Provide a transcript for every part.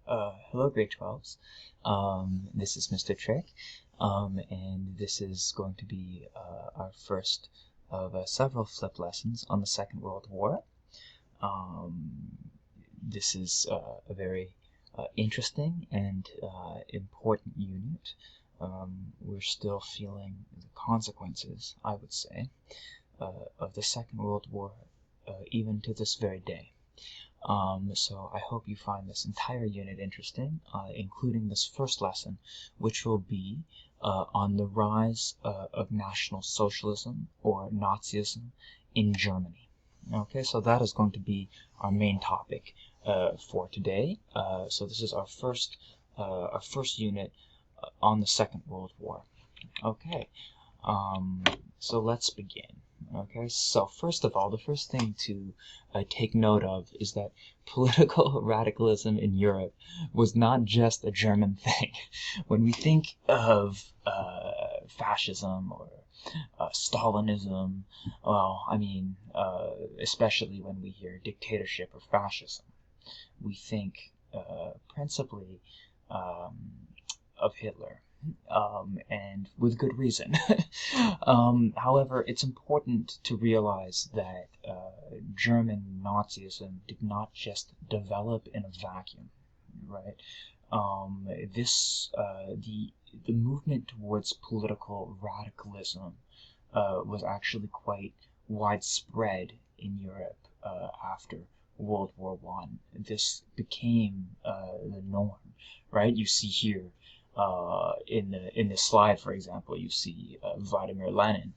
Hello, grade 12s. This is Mr. Trick, and this is going to be our first of several flip lessons on the Second World War. This is a very interesting and important unit. We're still feeling the consequences, I would say, of the Second World War, even to this very day. So I hope you find this entire unit interesting, including this first lesson, which will be on the rise of National Socialism or Nazism in Germany. Okay, so that is going to be our main topic for today. So this is our first unit on the Second World War. Okay, so let's begin. Okay, so first of all, the first thing to take note of is that political radicalism in Europe was not just a German thing. When we think of fascism or Stalinism, well, I mean, especially when we hear dictatorship or fascism, we think principally of Hitler. And with good reason. However, it's important to realize that German Nazism did not just develop in a vacuum, right? The movement towards political radicalism was actually quite widespread in Europe after World War I. This became the norm, right? You see here. In this slide, for example, you see Vladimir Lenin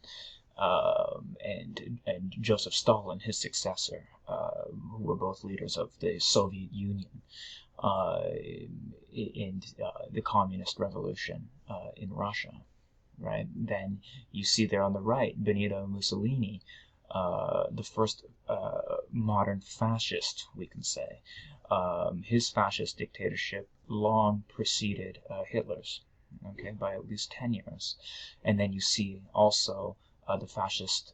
and Joseph Stalin, his successor, who were both leaders of the Soviet Union in the Communist Revolution in Russia, right? Then you see there on the right Benito Mussolini, the first modern fascist, we can say. His fascist dictatorship long preceded Hitler's, okay, by at least 10 years. And then you see also the fascist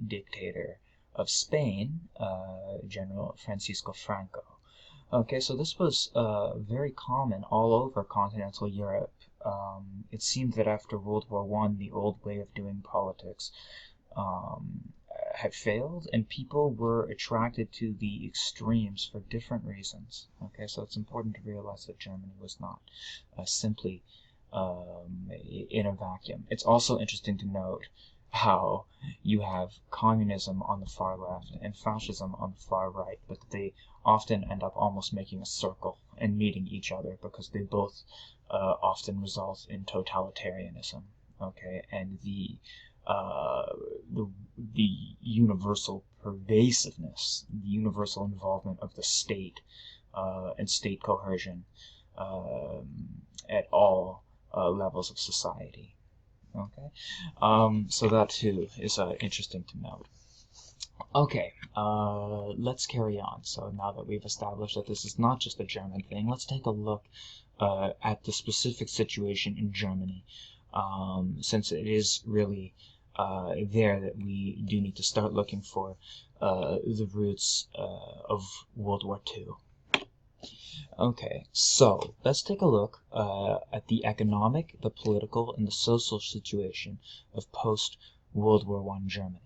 dictator of Spain, General Francisco Franco. Okay, so this was very common all over continental Europe. It seemed that after World War I, the old way of doing politics had failed, and people were attracted to the extremes for different reasons. Okay, so it's important to realize that Germany was not simply in a vacuum. It's also interesting to note how you have communism on the far left and fascism on the far right, but they often end up almost making a circle and meeting each other because they both often result in totalitarianism. Okay, and the universal pervasiveness, the universal involvement of the state and state coercion at all levels of society. Okay, so that too is interesting to note. Okay, let's carry on. So now that we've established that this is not just a German thing, let's take a look at the specific situation in Germany, since it is really there that we do need to start looking for the roots of World War II. Okay, so let's take a look at the economic, the political, and the social situation of post-World War I Germany.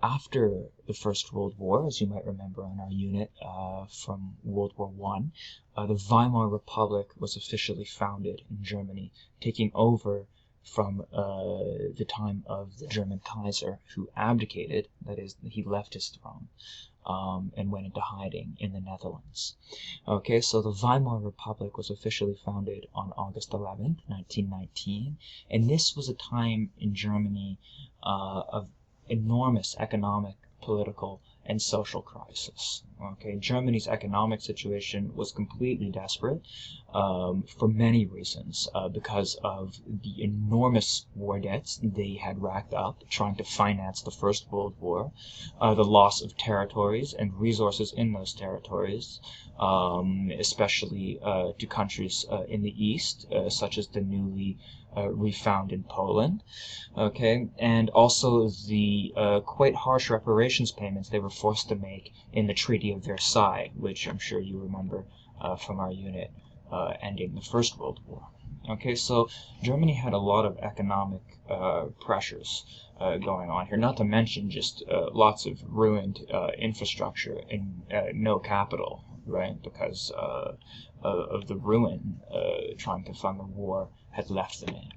After the First World War, as you might remember on our unit from World War I, the Weimar Republic was officially founded in Germany, taking over from the time of the German Kaiser, who abdicated, that is, he left his throne and went into hiding in the Netherlands. Okay, so the Weimar Republic was officially founded on August 11th, 1919, and this was a time in Germany of enormous economic, political, and social crisis. Okay, Germany's economic situation was completely desperate for many reasons, because of the enormous war debts they had racked up trying to finance the First World War, the loss of territories and resources in those territories, especially to countries in the East, such as the newly refounded Poland, okay, and also the quite harsh reparations payments they were forced to make in the Treaty of Versailles, which I'm sure you remember from our unit ending the First World War. Okay, so Germany had a lot of economic pressures going on here, not to mention just lots of ruined infrastructure and no capital, right, because of the ruin trying to fund the war had left them in.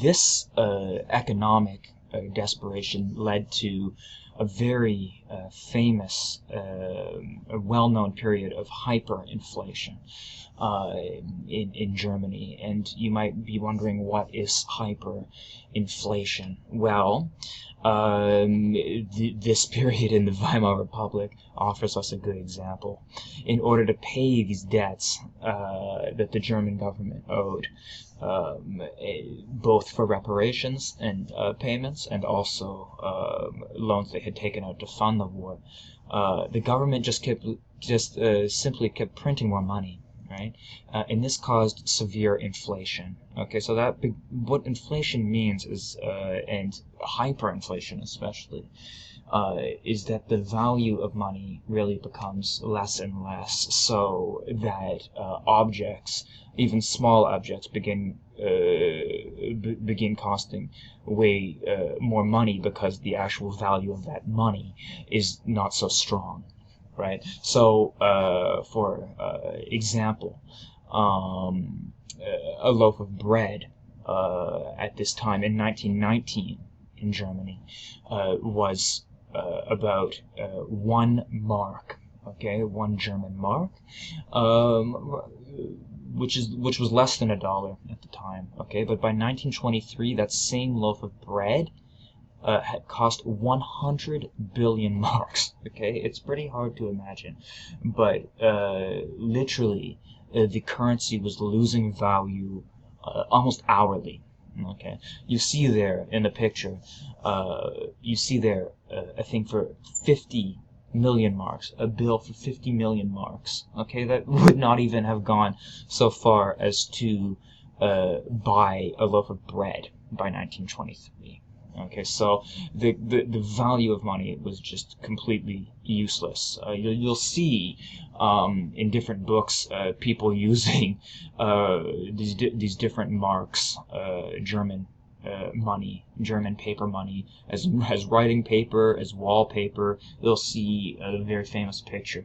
This economic desperation led to a very famous, well-known period of hyperinflation in Germany. And you might be wondering, what is hyperinflation? Well, this period in the Weimar Republic offers us a good example. In order to pay these debts that the German government owed, both for reparations and payments, and also loans they had taken out to fund the war, the government simply kept printing more money, right? And this caused severe inflation. Okay, so what inflation means is, and hyperinflation especially, is that the value of money really becomes less and less, so that objects, even small objects, begin costing way more money because the actual value of that money is not so strong, right? So, for example, a loaf of bread at this time in 1919 in Germany was about 1 mark, okay, 1 German mark, which was less than $1 at the time, okay. But by 1923, that same loaf of bread had cost 100 billion marks, okay. It's pretty hard to imagine, but literally the currency was losing value almost hourly. Okay, you see there in the picture, I think for 50 million marks, a bill for 50 million marks. Okay, that would not even have gone so far as to buy a loaf of bread by 1923. Okay, so the value of money was just completely useless. You'll see in different books people using these different marks, German money, German paper money, as writing paper, as wallpaper. You'll see a very famous picture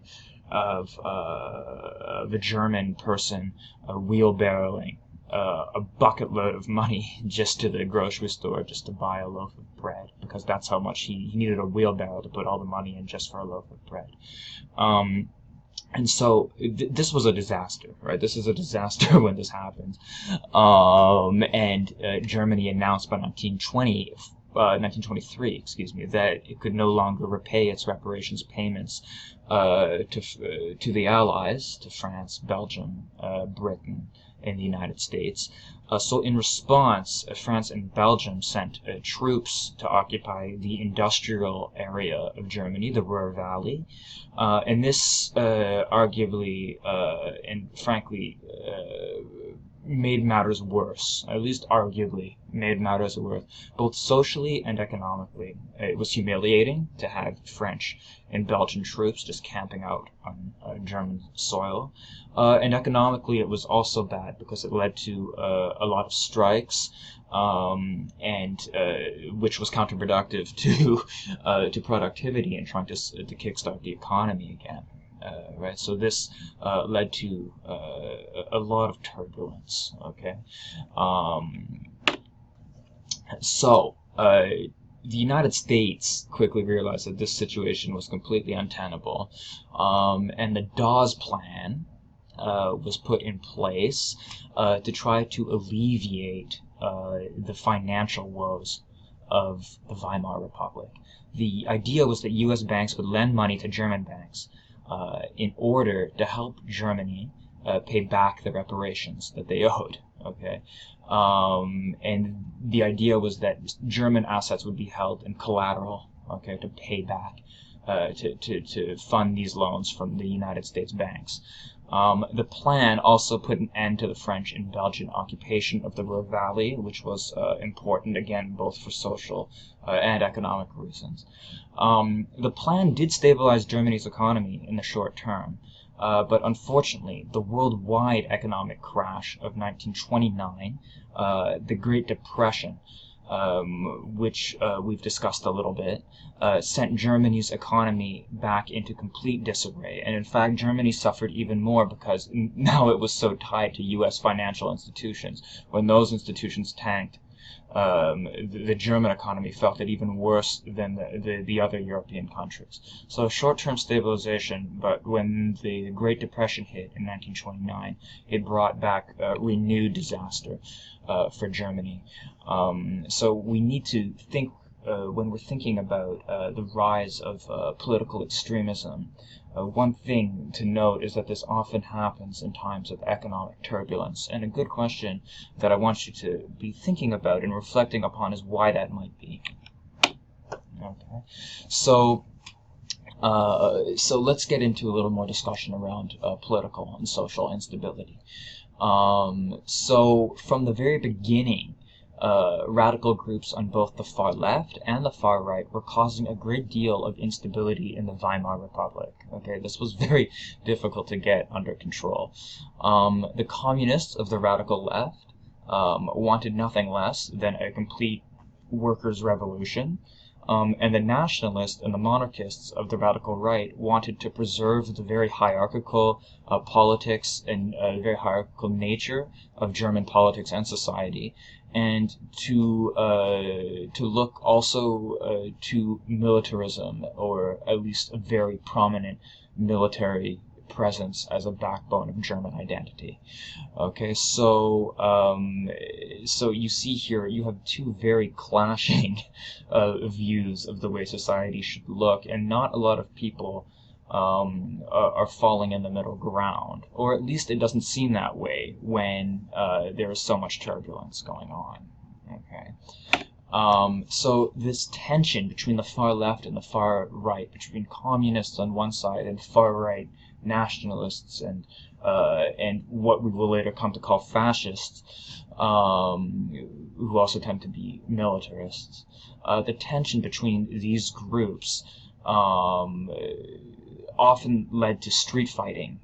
of a German person wheelbarrowing a bucket load of money just to the grocery store just to buy a loaf of bread, because that's how much he needed a wheelbarrow to put all the money in just for a loaf of bread. And so this was a disaster, right? This is a disaster when this happened. And Germany announced by 1923, that it could no longer repay its reparations payments to the Allies, to France, Belgium, Britain, and the United States. So in response, France and Belgium sent troops to occupy the industrial area of Germany, the Ruhr Valley. And this arguably and frankly made matters worse, at least arguably made matters worse, both socially and economically. It was humiliating to have French and Belgian troops just camping out on German soil. And economically, it was also bad because it led to a lot of strikes, and which was counterproductive to productivity and trying to kickstart the economy again. Right, so this led to a lot of turbulence. Okay, so the United States quickly realized that this situation was completely untenable, and the Dawes Plan was put in place to try to alleviate the financial woes of the Weimar Republic. The idea was that U.S. banks would lend money to German banks in order to help Germany pay back the reparations that they owed. Okay, and the idea was that German assets would be held in collateral, okay, to pay back, to fund these loans from the United States banks. The plan also put an end to the French and Belgian occupation of the Ruhr Valley, which was important, again, both for social and economic reasons. The plan did stabilize Germany's economy in the short term, but unfortunately, the worldwide economic crash of 1929, the Great Depression, which we've discussed a little bit, sent Germany's economy back into complete disarray. And in fact, Germany suffered even more because now it was so tied to U.S. financial institutions. When those institutions tanked, the German economy felt it even worse than the other European countries. So short-term stabilization, but when the Great Depression hit in 1929, it brought back renewed disaster for Germany. So we need to think, when we're thinking about the rise of political extremism, one thing to note is that this often happens in times of economic turbulence. And a good question that I want you to be thinking about and reflecting upon is why that might be. Okay, so let's get into a little more discussion around political and social instability. So from the very beginning, radical groups on both the far left and the far right were causing a great deal of instability in the Weimar Republic. Okay, this was very difficult to get under control. The communists of the radical left wanted nothing less than a complete workers' revolution. And the nationalists and the monarchists of the radical right wanted to preserve the very hierarchical politics and very hierarchical nature of German politics and society, and to look also to militarism, or at least a very prominent military presence as a backbone of German identity. Okay, so you see here you have two very clashing views of the way society should look, and not a lot of people are falling in the middle ground, or at least it doesn't seem that way when there is so much turbulence going on. Okay. So this tension between the far left and the far right, between communists on one side and far right nationalists and what we will later come to call fascists, who also tend to be militarists. The tension between these groups often led to street fighting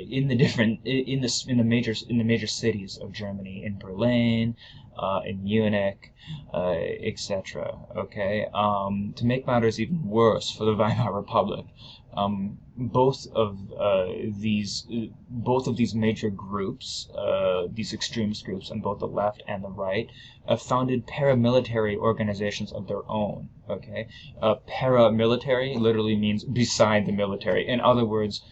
in the major cities of Germany, in Berlin, in Munich, etc. Okay, to make matters even worse for the Weimar Republic, both of these major groups, these extremist groups on both the left and the right, founded paramilitary organizations of their own. Okay, paramilitary literally means beside the military. In other words,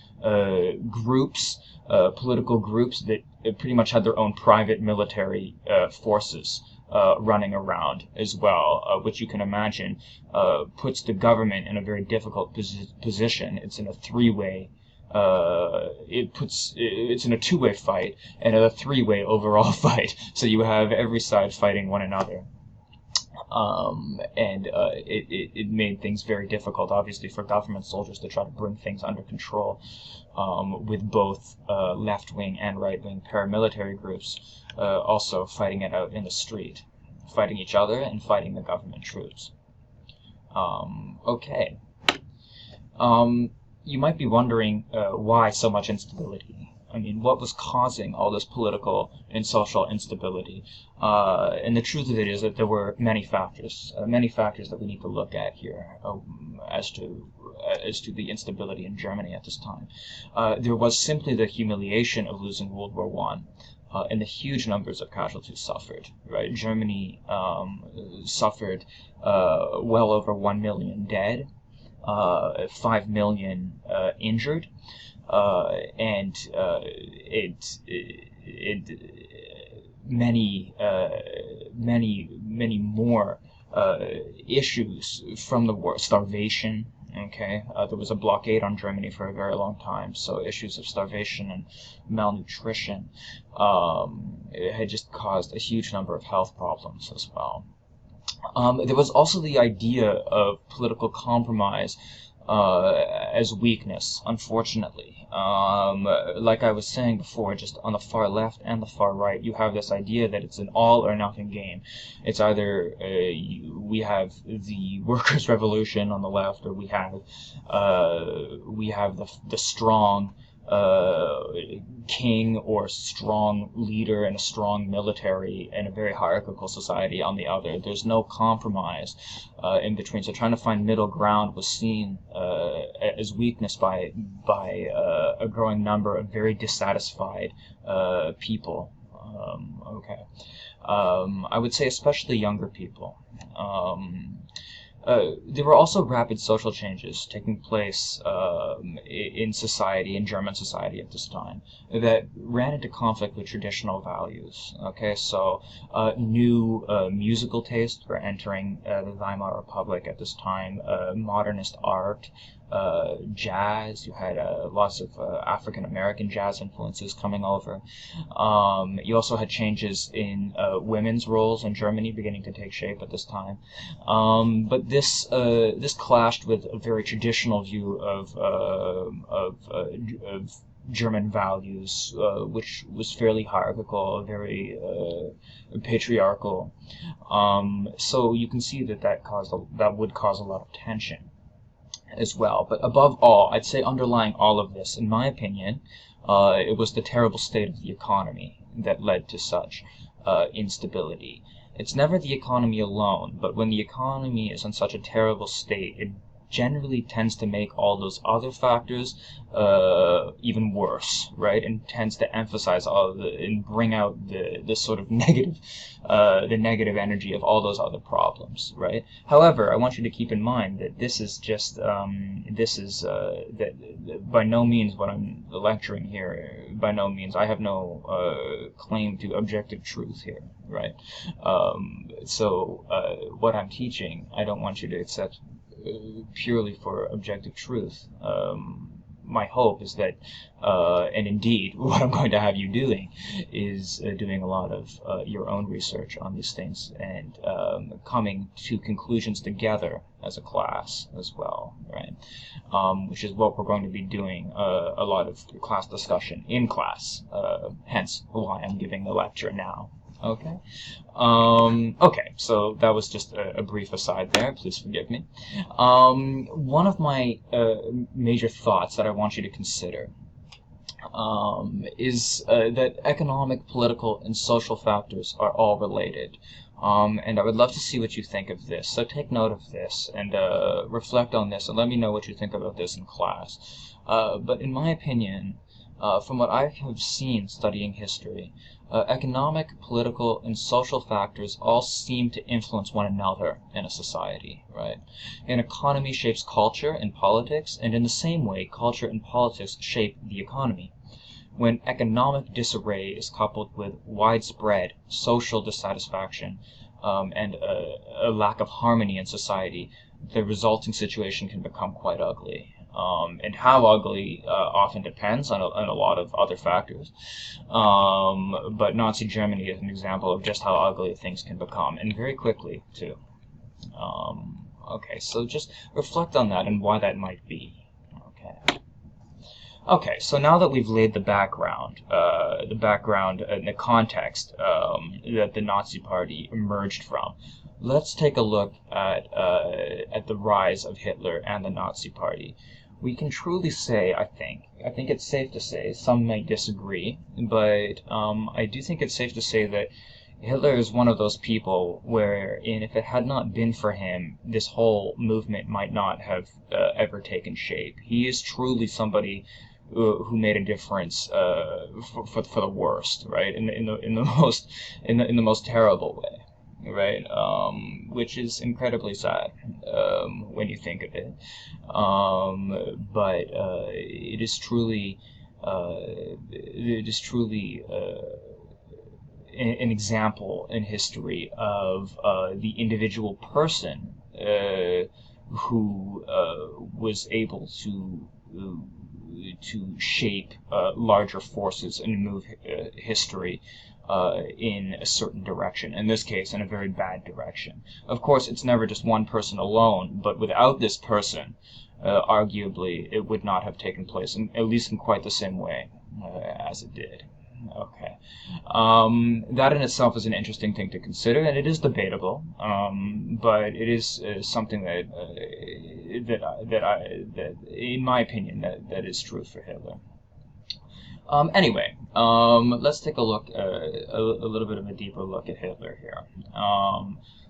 groups, political groups that pretty much had their own private military forces running around as well, which you can imagine puts the government in a very difficult position. It's in a three-way. It's in a two-way fight and a three-way overall fight. So you have every side fighting one another. It made things very difficult, obviously, for government soldiers to try to bring things under control, with both left-wing and right-wing paramilitary groups also fighting it out in the street, fighting each other and fighting the government troops. Okay. You might be wondering why so much instability. I mean, what was causing all this political and social instability? And the truth of it is that there were many factors that we need to look at here as to the instability in Germany at this time. There was simply the humiliation of losing World War I. And the huge numbers of casualties suffered. Right, Germany suffered well over 1 million dead, 5 million injured, and many more issues from the war. Starvation. Okay, there was a blockade on Germany for a very long time, so issues of starvation and malnutrition it had just caused a huge number of health problems as well. There was also the idea of political compromise as weakness, unfortunately. Like I was saying before, just on the far left and the far right, you have this idea that it's an all or nothing game. It's either we have the workers' revolution on the left, or we have the strong king or strong leader and a strong military and a very hierarchical society on the other. There's no compromise in between. So trying to find middle ground was seen as weakness by a growing number of very dissatisfied people. I would say especially younger people. There were also rapid social changes taking place in society, in German society at this time, that ran into conflict with traditional values. Okay, so new musical tastes were entering the Weimar Republic at this time, modernist art, jazz. You had lots of African-American jazz influences coming over. You also had changes in women's roles in Germany beginning to take shape at this time. But this clashed with a very traditional view of German values, which was fairly hierarchical, very patriarchal. So you can see that would cause a lot of tension as well. But above all, I'd say underlying all of this, in my opinion, it was the terrible state of the economy that led to such instability. It's never the economy alone, but when the economy is in such a terrible state, it generally tends to make all those other factors even worse, right? And tends to emphasize and bring out the sort of negative, the negative energy of all those other problems, right? However, I want you to keep in mind that this is just that by no means what I'm lecturing here. By no means, I have no claim to objective truth here, right? So what I'm teaching, I don't want you to accept purely for objective truth. My hope is that, and indeed what I'm going to have you doing, is doing a lot of your own research on these things and coming to conclusions together as a class as well, right? Which is what we're going to be doing, a lot of class discussion in class, hence why I'm giving the lecture now. Okay. Okay, so that was just a brief aside there. Please forgive me. One of my major thoughts that I want you to consider is that economic, political, and social factors are all related. And I would love to see what you think of this. So take note of this and reflect on this and let me know what you think about this in class. But in my opinion, from what I have seen studying history, economic, political, and social factors all seem to influence one another in a society, right? An economy shapes culture and politics, and in the same way, culture and politics shape the economy. When economic disarray is coupled with widespread social dissatisfaction and a lack of harmony in society, the resulting situation can become quite ugly. And how ugly often depends on a lot of other factors. But Nazi Germany is an example of just how ugly things can become, and very quickly, too. Okay, so just reflect on that and why that might be. Okay, so now that we've laid the background and the context that the Nazi Party emerged from, let's take a look at the rise of Hitler and the Nazi Party. We can truly say, I think it's safe to say, some may disagree, but I do think it's safe to say that Hitler is one of those people wherein if it had not been for him, this whole movement might not have ever taken shape. He is truly somebody who made a difference for the worst, right? In the most terrible way. Right, which is incredibly sad when you think of it. But it is truly an example in history of the individual person who was able to shape larger forces and move history in a certain direction, in this case in a very bad direction. Of course, it's never just one person alone, but without this person, arguably it would not have taken place, at least in quite the same way as it did. Okay. That in itself is an interesting thing to consider, and it is debatable, but it is something that, in my opinion, that is true for Hitler. Anyway, let's take a look, a little bit of a deeper look at Hitler here.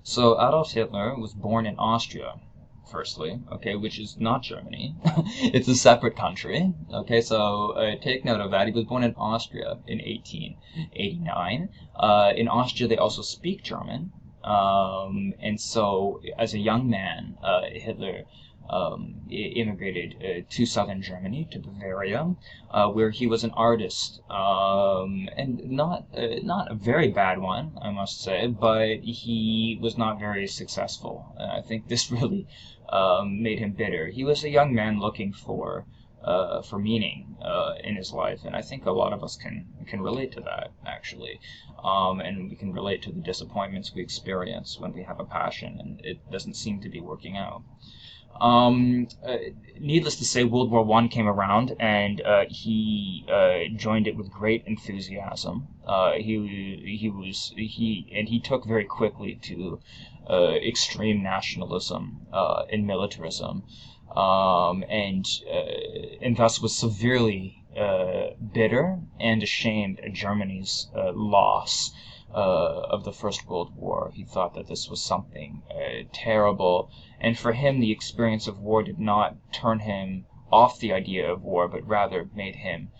So Adolf Hitler was born in Austria, firstly, okay, which is not Germany. It's a separate country, okay, so take note of that. He was born in Austria in 1889. In Austria, they also speak German, and so as a young man, Hitler immigrated to southern Germany, to Bavaria, where he was an artist, and not a very bad one, I must say, but he was not very successful. I think this really made him bitter. He was a young man looking for meaning in his life, and I think a lot of us can relate to that, actually, and we can relate to the disappointments we experience when we have a passion and it doesn't seem to be working out. Needless to say, World War I came around, and he joined it with great enthusiasm. He took very quickly to extreme nationalism and militarism, and thus was severely bitter and ashamed at Germany's loss of the First World War. He thought that this was something terrible, and for him the experience of war did not turn him off the idea of war, but rather made him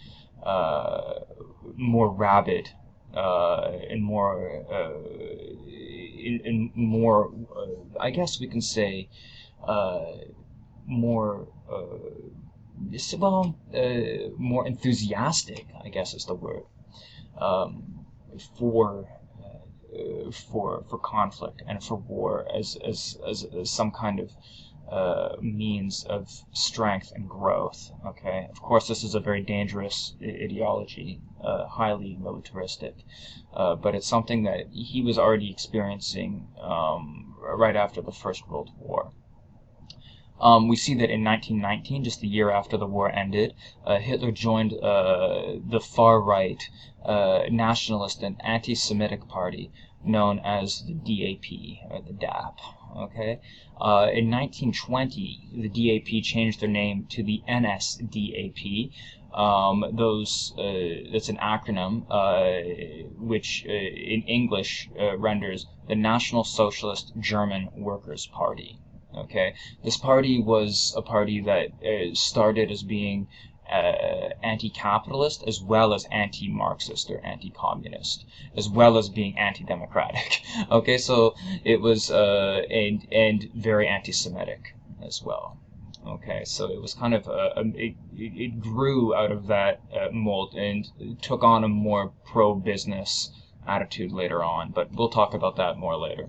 more rabid and more I guess we can say more more enthusiastic, I guess is the word, for conflict and for war as some kind of means of strength and growth. Okay, of course this is a very dangerous ideology, highly militaristic, but it's something that he was already experiencing right after the First World War. We see that in 1919, just the year after the war ended, Hitler joined the far-right nationalist and anti-Semitic party known as the DAP, or the DAP. Okay, in 1920, the DAP changed their name to the NSDAP. That's an acronym which in English renders the National Socialist German Workers' Party. Okay, this party was a party that started as being anti-capitalist as well as anti-Marxist or anti-communist, as well as being anti-democratic. Okay, so it was and very anti-Semitic as well. Okay, so it was kind of it grew out of that mold and took on a more pro-business attitude later on, but we'll talk about that more later.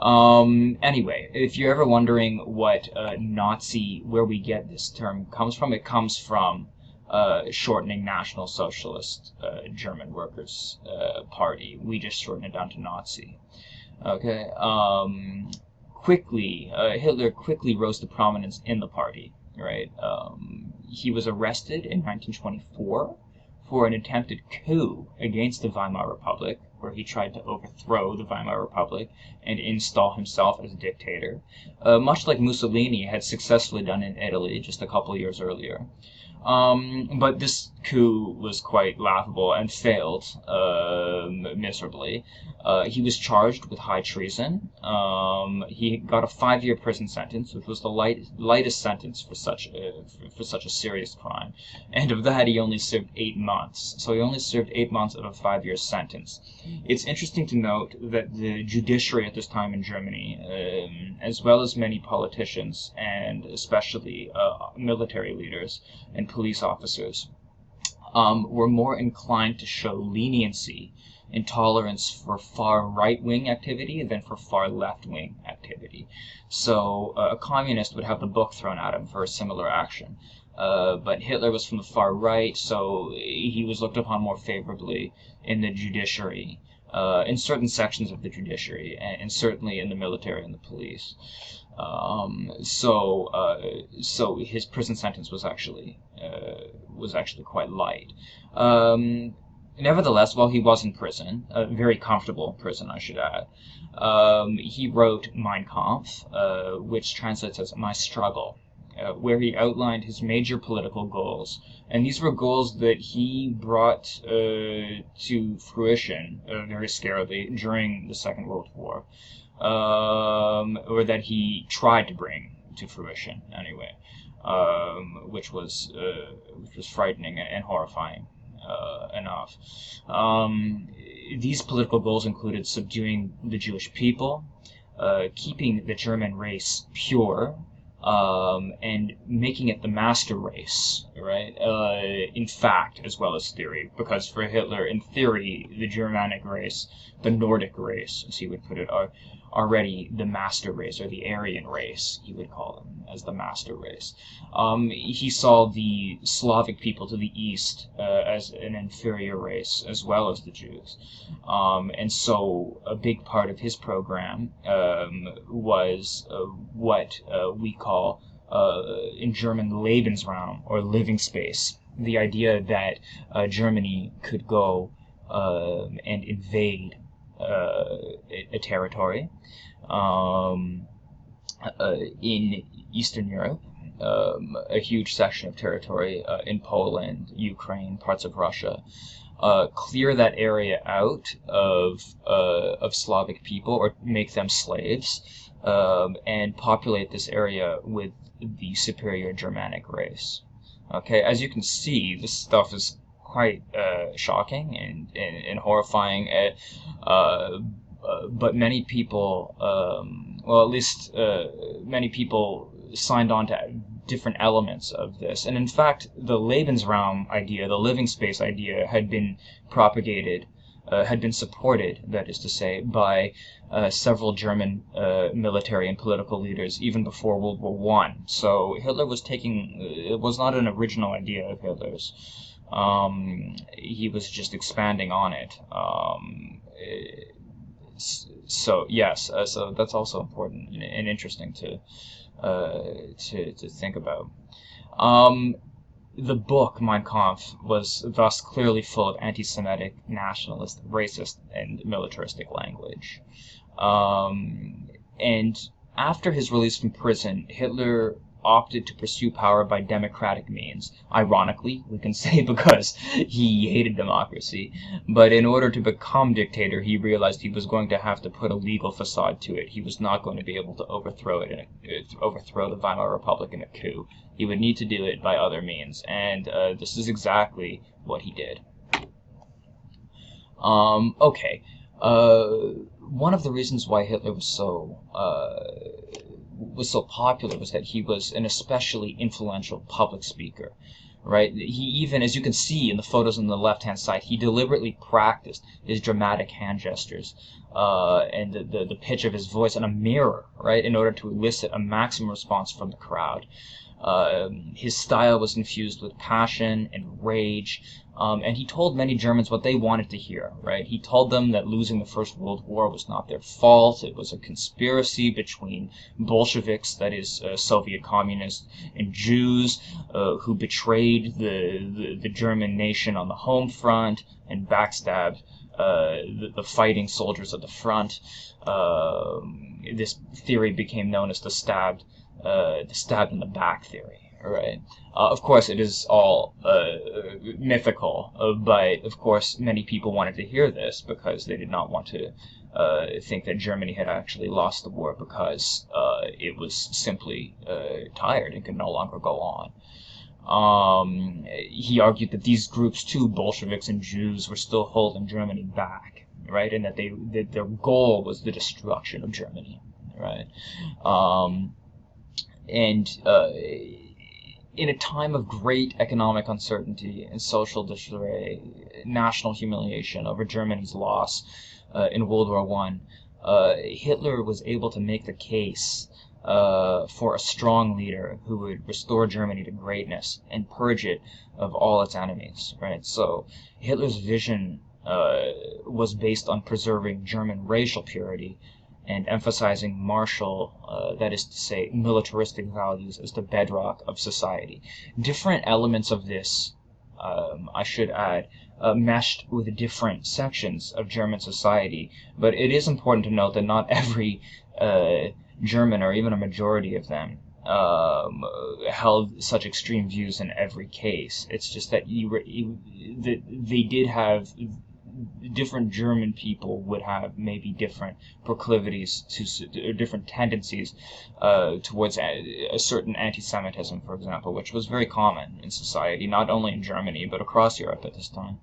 Anyway, if you're ever wondering what Nazi, where we get this term comes from, it comes from shortening National Socialist German Workers' Party. We just shorten it down to Nazi. Okay. Hitler quickly rose to prominence in the party. Right. He was arrested in 1924 for an attempted coup against the Weimar Republic, where he tried to overthrow the Weimar Republic and install himself as dictator, much like Mussolini had successfully done in Italy just a couple of years earlier. But this coup was quite laughable and failed miserably. He was charged with high treason. He got a 5-year prison sentence, which was the lightest sentence for such a serious crime. And of that, he only served 8 months. So he only served 8 months of a 5-year sentence. It's interesting to note that the judiciary at this time in Germany, as well as many politicians and especially military leaders and police officers, were more inclined to show leniency and tolerance for far right-wing activity than for far left-wing activity. So a communist would have the book thrown at him for a similar action. But Hitler was from the far right, so he was looked upon more favorably in the judiciary, in certain sections of the judiciary, and certainly in the military and the police. So his prison sentence was actually quite light. Um, Nevertheless, while he was in prison, a very comfortable prison, I should add, he wrote Mein Kampf, which translates as My Struggle, where he outlined his major political goals. And these were goals that he brought to fruition very scarily during the Second World War, or that he tried to bring to fruition anyway, which was frightening and horrifying enough. These political goals included subduing the Jewish people, keeping the German race pure, and making it the master race, right? In fact, as well as theory, because for Hitler, in theory, the Germanic race, the Nordic race, as he would put it, are already the master race, or the Aryan race, he would call them, as the master race. He saw the Slavic people to the east as an inferior race, as well as the Jews. And so a big part of his program was what we call in German Lebensraum, or living space. The idea that Germany could go and invade a territory in Eastern Europe, a huge section of territory in Poland, Ukraine, parts of Russia, clear that area out of Slavic people, or make them slaves, and populate this area with the superior Germanic race. Okay, as you can see, this stuff is quite shocking and horrifying. But many people, well, at least many people signed on to different elements of this. And in fact, the Lebensraum idea, the living space idea, had been propagated, had been supported, that is to say, by several German military and political leaders even before World War I. So Hitler was it was not an original idea of Hitler's. He was just expanding on it. So yes, so that's also important and interesting to think about. The book Mein Kampf was thus clearly full of anti-Semitic, nationalist, racist, and militaristic language. And after his release from prison, Hitler opted to pursue power by democratic means. Ironically, we can say, because he hated democracy. But in order to become dictator, he realized he was going to have to put a legal facade to it. He was not going to be able to overthrow the Weimar Republic in a coup. He would need to do it by other means, and this is exactly what he did. Okay. One of the reasons why Hitler was so popular was that he was an especially influential public speaker, right? He even, as you can see in the photos on the left-hand side, he deliberately practiced his dramatic hand gestures and the pitch of his voice on a mirror, right, in order to elicit a maximum response from the crowd. His style was infused with passion and rage, and he told many Germans what they wanted to hear, right? He told them that losing the First World War was not their fault. It was a conspiracy between Bolsheviks, that is, Soviet communists, and Jews who betrayed the German nation on the home front and backstabbed the fighting soldiers at the front. This theory became known as the stabbed in the back theory, right? Of course, it is all mythical, but of course, many people wanted to hear this because they did not want to think that Germany had actually lost the war because it was simply tired and could no longer go on. He argued that these groups, too, Bolsheviks and Jews, were still holding Germany back, right? And that their goal was the destruction of Germany, right? And in a time of great economic uncertainty and social disarray, national humiliation over Germany's loss in World War I, Hitler was able to make the case for a strong leader who would restore Germany to greatness and purge it of all its enemies, right? So Hitler's vision was based on preserving German racial purity and emphasizing martial, that is to say, militaristic values as the bedrock of society. Different elements of this, I should add, meshed with different sections of German society, but it is important to note that not every German, or even a majority of them, held such extreme views in every case. It's just that they did have, different German people would have maybe different proclivities to, or different tendencies towards a certain anti-Semitism, for example, which was very common in society, not only in Germany, but across Europe at this time.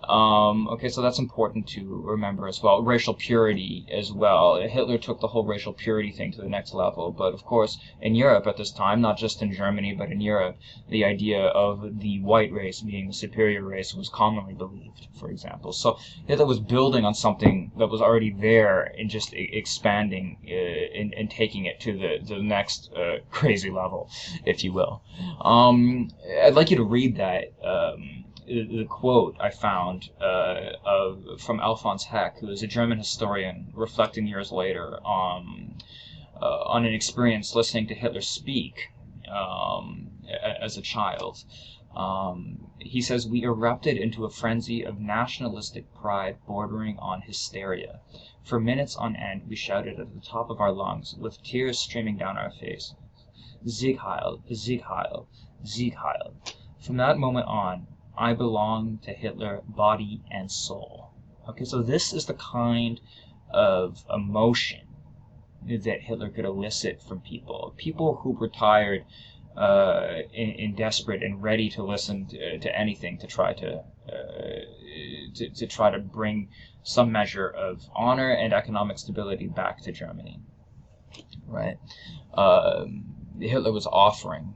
Okay, so that's important to remember as well. Racial purity as well. Hitler took the whole racial purity thing to the next level, but of course in Europe at this time, not just in Germany, but in Europe, the idea of the white race being the superior race was commonly believed, for example. So Hitler was building on something that was already there and just expanding and taking it to the next crazy level, if you will. I'd like you to read that the quote I found from Alfons Heck, who is a German historian, reflecting years later on an experience listening to Hitler speak as a child. He says, "We erupted into a frenzy of nationalistic pride bordering on hysteria. For minutes on end, we shouted at the top of our lungs, with tears streaming down our faces, 'Sieg Heil, Sieg Heil, Sieg Heil.' From that moment on, I belong to Hitler, body and soul." Okay, so this is the kind of emotion that Hitler could elicit from people. People who were tired and desperate and ready to listen to anything to try to try to bring some measure of honor and economic stability back to Germany. Right? Hitler was offering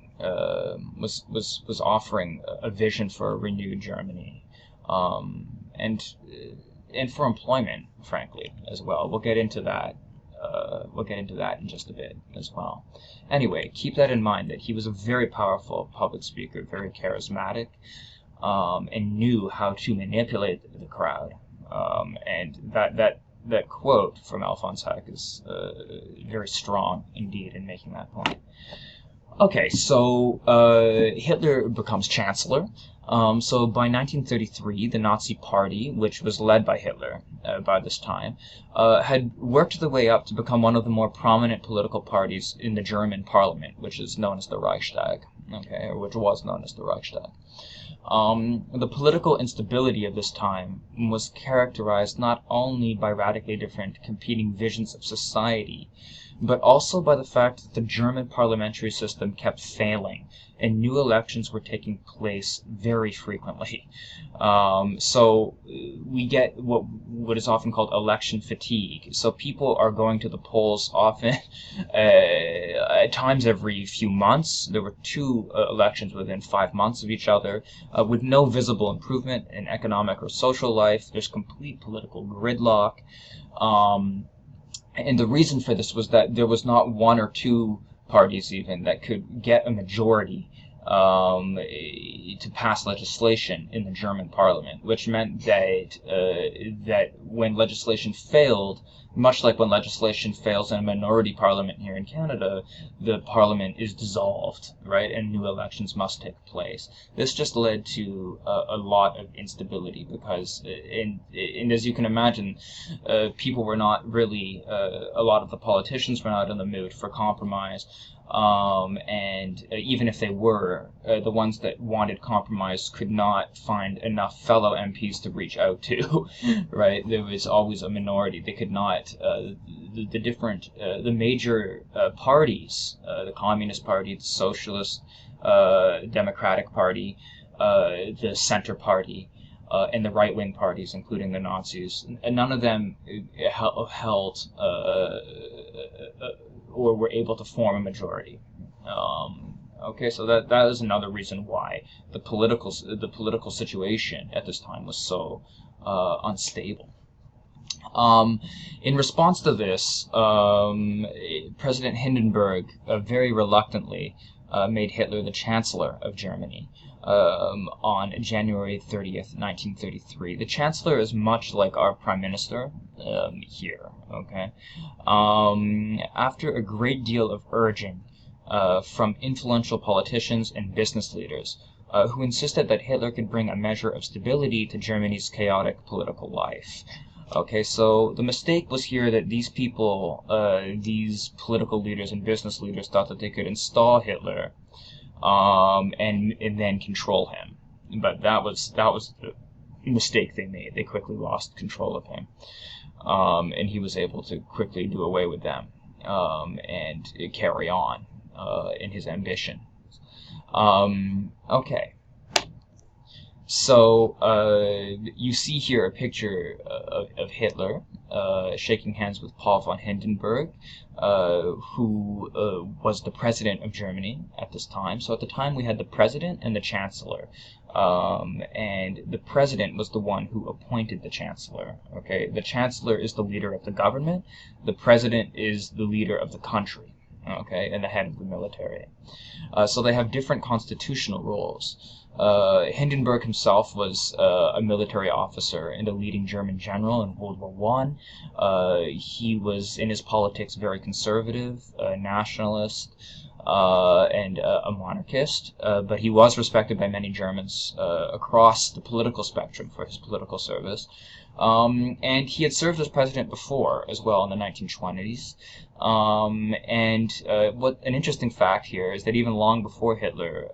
was offering a vision for a renewed Germany, and for employment, frankly, as well. We'll get into that. We'll get into that in just a bit as well. Anyway, keep that in mind, that he was a very powerful public speaker, very charismatic, and knew how to manipulate the crowd. And that quote from Alfons Heck is very strong indeed in making that point. Okay, so Hitler becomes chancellor. So by 1933, the Nazi Party, which was led by Hitler by this time, had worked their way up to become one of the more prominent political parties in the German parliament, which is known as the Reichstag, okay, or which was known as the Reichstag. The political instability of this time was characterized not only by radically different competing visions of society, but also by the fact that the German parliamentary system kept failing and new elections were taking place very frequently. So we get what is often called election fatigue. So people are going to the polls often, at times every few months. There were two elections within 5 months of each other, with no visible improvement in economic or social life. There's complete political gridlock. And the reason for this was that there was not one or two parties even that could get a majority to pass legislation in the German parliament, which meant that when legislation failed, much like when legislation fails in a minority parliament here in Canada, the parliament is dissolved, right, and new elections must take place. This just led to a lot of instability because, and as you can imagine, people were not really, a lot of the politicians were not in the mood for compromise. And even if they were, the ones that wanted compromise could not find enough fellow MPs to reach out to, right? There was always a minority. They could not, the major parties, the Communist Party, the Socialist, Democratic Party, the Center Party, and the right-wing parties, including the Nazis, none of them held or were able to form a majority. Okay, so that is another reason why the political situation at this time was so unstable. In response to this, President Hindenburg very reluctantly made Hitler the Chancellor of Germany on January 30th, 1933. The Chancellor is much like our Prime Minister here, okay? After a great deal of urging from influential politicians and business leaders, who insisted that Hitler could bring a measure of stability to Germany's chaotic political life. Okay, so the mistake was here that these people, these political leaders and business leaders, thought that they could install Hitler and then control him. But that was the mistake they made. They quickly lost control of him, and he was able to quickly do away with them and carry on in his ambition. Okay. So you see here a picture of Hitler shaking hands with Paul von Hindenburg, who was the president of Germany at this time. So at the time we had the president and the chancellor, and the president was the one who appointed the chancellor. Okay, the chancellor is the leader of the government. The president is the leader of the country. Okay, and the head of the military. So they have different constitutional roles. Hindenburg himself was a military officer and a leading German general in World War I. He was, in his politics, very conservative, nationalist, and a monarchist, but he was respected by many Germans across the political spectrum for his political service. And he had served as president before as well in the 1920s. What an interesting fact here is that even long before Hitler,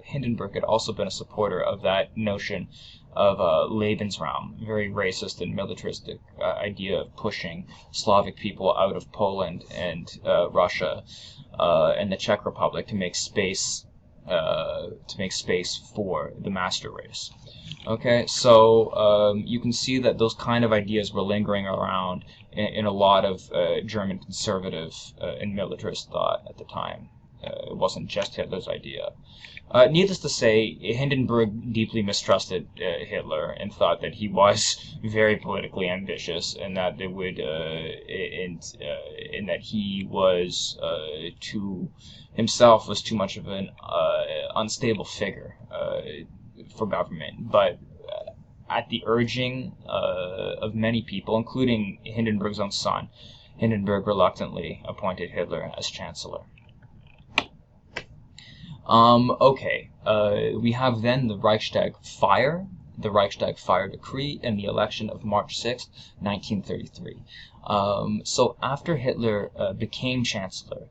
Hindenburg had also been a supporter of that notion of Lebensraum, very racist and militaristic idea of pushing Slavic people out of Poland and Russia and the Czech Republic to make space for the master race. Okay, so you can see that those kind of ideas were lingering around in a lot of German conservative and militarist thought at the time. It wasn't just Hitler's idea. Needless to say, Hindenburg deeply mistrusted Hitler and thought that he was very politically ambitious, and that they would, and that he was himself was too much of an unstable figure for government. But at the urging of many people, including Hindenburg's own son, Hindenburg reluctantly appointed Hitler as chancellor. We have then the Reichstag fire decree, and the election of March 6, 1933. So after Hitler became chancellor,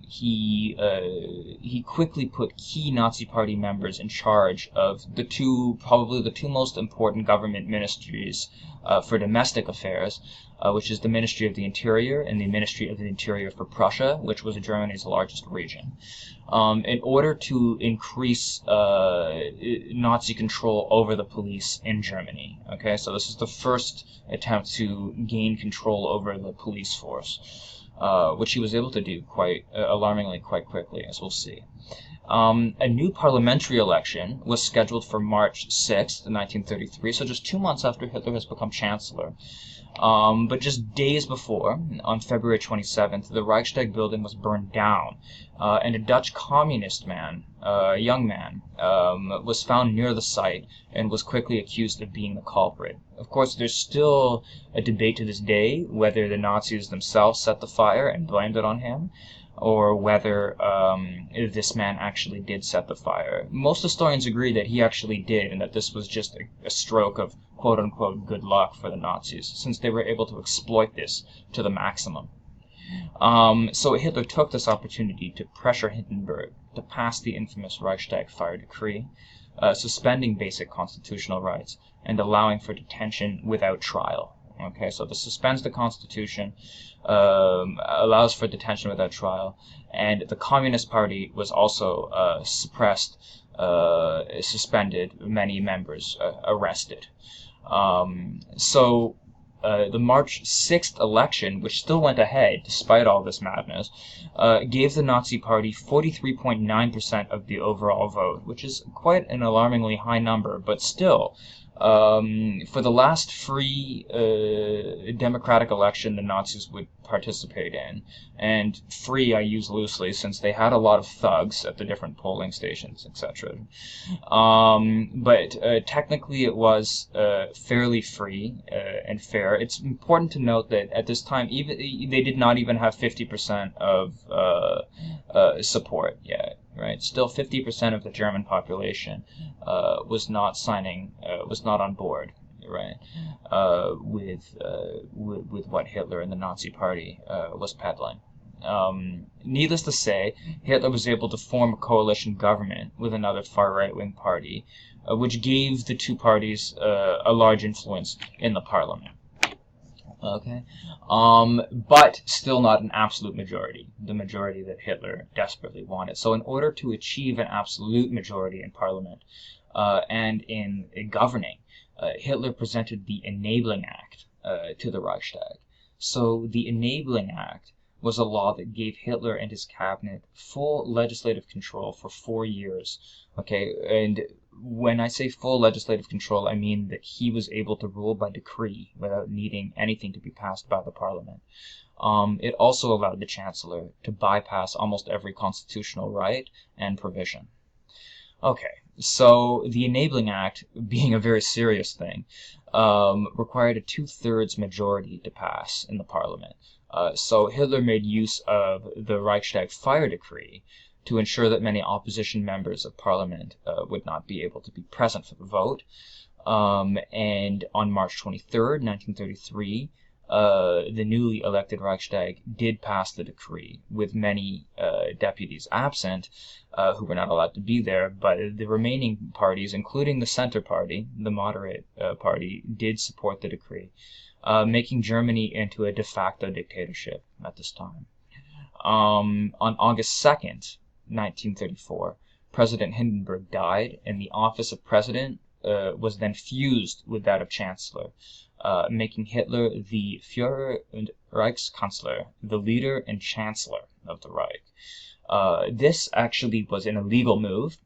he quickly put key Nazi Party members in charge of probably the two most important government ministries for domestic affairs, which is the Ministry of the Interior and the Ministry of the Interior for Prussia, which was Germany's largest region, in order to increase Nazi control over the police in Germany. Okay, so this is the first attempt to gain control over the police force. Which he was able to do quite alarmingly quite quickly, as we'll see. A new parliamentary election was scheduled for March 6th, 1933, so just 2 months after Hitler has become chancellor. But just days before, on February 27th, the Reichstag building was burned down, and a Dutch communist man, a young man, was found near the site and was quickly accused of being the culprit. Of course, there's still a debate to this day whether the Nazis themselves set the fire and blamed it on him, or whether this man actually did set the fire. Most historians agree that he actually did, and that this was just a stroke of quote-unquote good luck for the Nazis, since they were able to exploit this to the maximum. So Hitler took this opportunity to pressure Hindenburg to pass the infamous Reichstag fire decree, suspending basic constitutional rights and allowing for detention without trial. Okay, so this suspends the Constitution, allows for detention without trial, and the Communist Party was also suppressed, suspended, many members arrested. The March 6th election, which still went ahead despite all this madness, gave the Nazi Party 43.9% of the overall vote, which is quite an alarmingly high number, but still For the last free democratic election the Nazis would participate in, and free I use loosely since they had a lot of thugs at the different polling stations, etc. But technically it was fairly free and fair. It's important to note that at this time, even they did not even have 50% of support yet. Right, still 50% of the German population was not on board, right, with what Hitler and the Nazi Party was peddling. Needless to say, Hitler was able to form a coalition government with another far right-wing party, which gave the two parties a large influence in the parliament. Okay, but still not an absolute majority, the majority that Hitler desperately wanted. So in order to achieve an absolute majority in parliament and in governing, Hitler presented the Enabling Act to the Reichstag. So the Enabling Act was a law that gave Hitler and his cabinet full legislative control for 4 years. Okay, and when I say full legislative control, I mean that he was able to rule by decree without needing anything to be passed by the parliament. It also allowed the chancellor to bypass almost every constitutional right and provision. Okay, so the Enabling Act, being a very serious thing, required a 2/3 majority to pass in the parliament. So Hitler made use of the Reichstag fire decree to ensure that many opposition members of parliament would not be able to be present for the vote. And on March 23rd, 1933, the newly elected Reichstag did pass the decree, with many deputies absent who were not allowed to be there, but the remaining parties, including the Center Party, the moderate party, did support the decree, making Germany into a de facto dictatorship at this time. On August 2nd, 1934, President Hindenburg died, and the office of president was then fused with that of chancellor, making Hitler the Führer und Reichskanzler, the leader and chancellor of the Reich. This actually was an illegal move.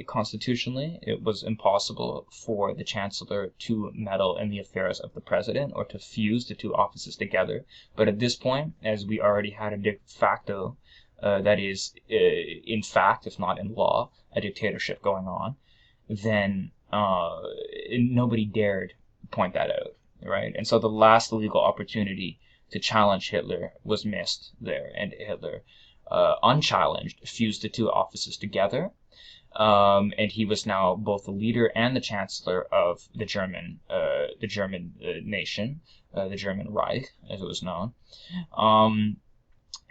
Constitutionally, it was impossible for the chancellor to meddle in the affairs of the president or to fuse the two offices together. But at this point, as we already had a de facto, that is, in fact, if not in law, a dictatorship going on, then nobody dared point that out, right? And so the last legal opportunity to challenge Hitler was missed there, and Hitler, unchallenged, fused the two offices together, and he was now both the leader and the chancellor of the German nation, the German Reich, as it was known.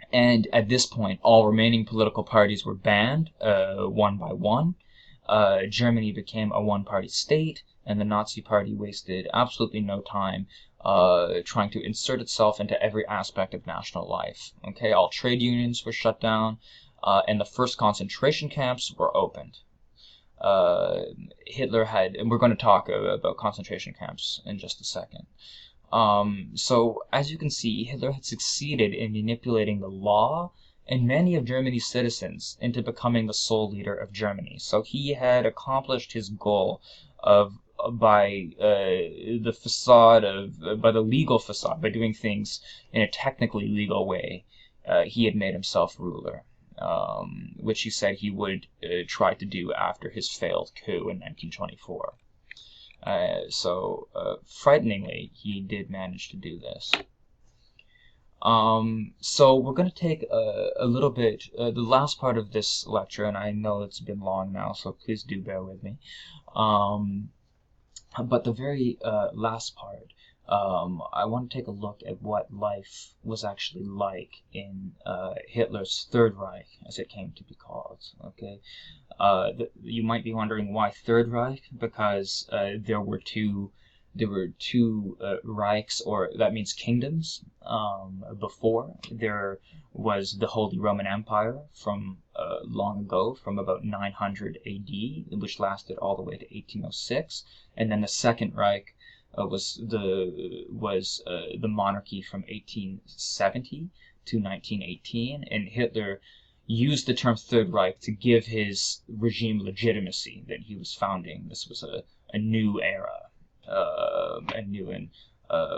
And at this point, all remaining political parties were banned, one by one. Germany became a one-party state, and the Nazi Party wasted absolutely no time trying to insert itself into every aspect of national life. Okay, all trade unions were shut down, and the first concentration camps were opened. Hitler had, and we're going to talk about concentration camps in just a second. So, as you can see, Hitler had succeeded in manipulating the law and many of Germany's citizens into becoming the sole leader of Germany. So he had accomplished his goal of, by the legal facade, by doing things in a technically legal way, he had made himself ruler, which he said he would try to do after his failed coup in 1924. So frighteningly, he did manage to do this. So we're going to take a little bit, the last part of this lecture, and I know it's been long now, so please do bear with me. But the very last part, I want to take a look at what life was actually like in Hitler's Third Reich, as it came to be called. Okay, you might be wondering why Third Reich, because there were two Reichs, or that means kingdoms. Before, there was the Holy Roman Empire from long ago, from about 900 AD, which lasted all the way to 1806, and then the Second Reich was the monarchy from 1870 to 1918, and Hitler used the term Third Reich to give his regime legitimacy that he was founding. This was a new era. a new and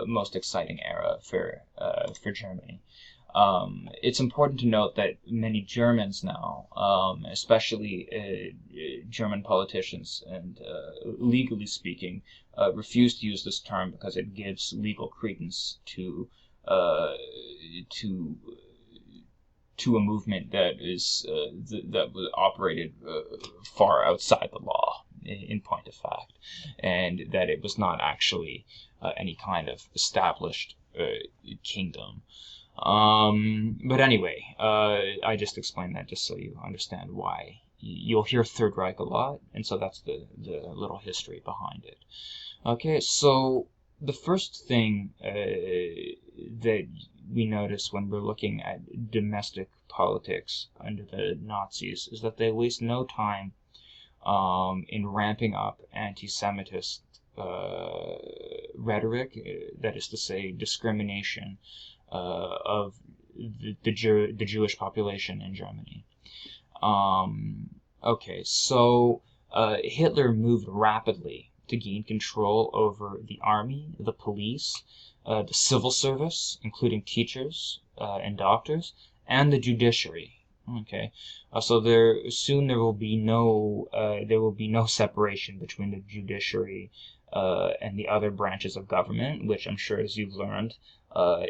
most exciting era for Germany. It's important to note that many Germans now, especially German politicians, and legally speaking, refuse to use this term because it gives legal credence uh, to to a movement that is that was operated far outside the law, in point of fact, and that it was not actually any kind of established kingdom. But anyway, I just explained that just so you understand why. You'll hear Third Reich a lot, and so that's the little history behind it. Okay, so the first thing that we notice when we're looking at domestic politics under the Nazis is that they waste no time in ramping up anti-Semitist rhetoric, that is to say, discrimination of the Jewish population in Germany. Okay, so Hitler moved rapidly to gain control over the army, the police, the civil service, including teachers and doctors, and the judiciary. Okay, so there will be no separation between the judiciary and the other branches of government, which I'm sure, as you've learned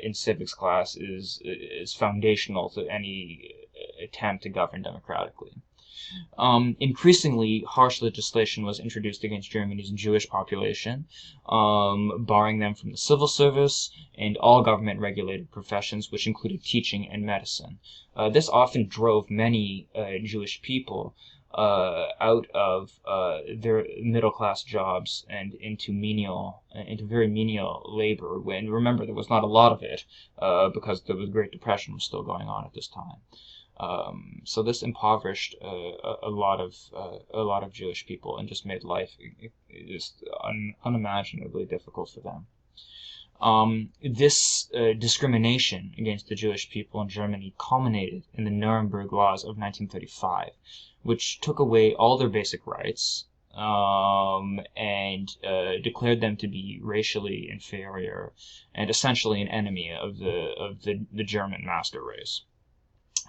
in civics class, is foundational to any attempt to govern democratically. Increasingly harsh legislation was introduced against Germany's Jewish population, barring them from the civil service and all government-regulated professions, which included teaching and medicine. This often drove many Jewish people out of their middle-class jobs and into very menial labor. And remember, there was not a lot of it because the Great Depression was still going on at this time. So this impoverished a lot of Jewish people and just made life just unimaginably difficult for them. This discrimination against the Jewish people in Germany culminated in the Nuremberg Laws of 1935, which took away all their basic rights and declared them to be racially inferior and essentially an enemy of the German master race.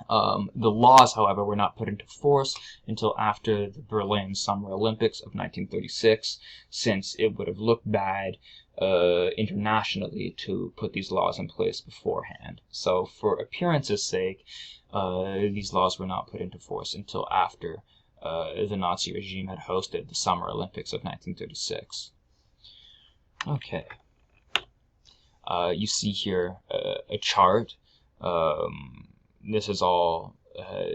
The laws, however, were not put into force until after the Berlin Summer Olympics of 1936, since it would have looked bad internationally to put these laws in place beforehand. So for appearance's sake, these laws were not put into force until after the Nazi regime had hosted the Summer Olympics of 1936. Okay. You see here a chart. This is all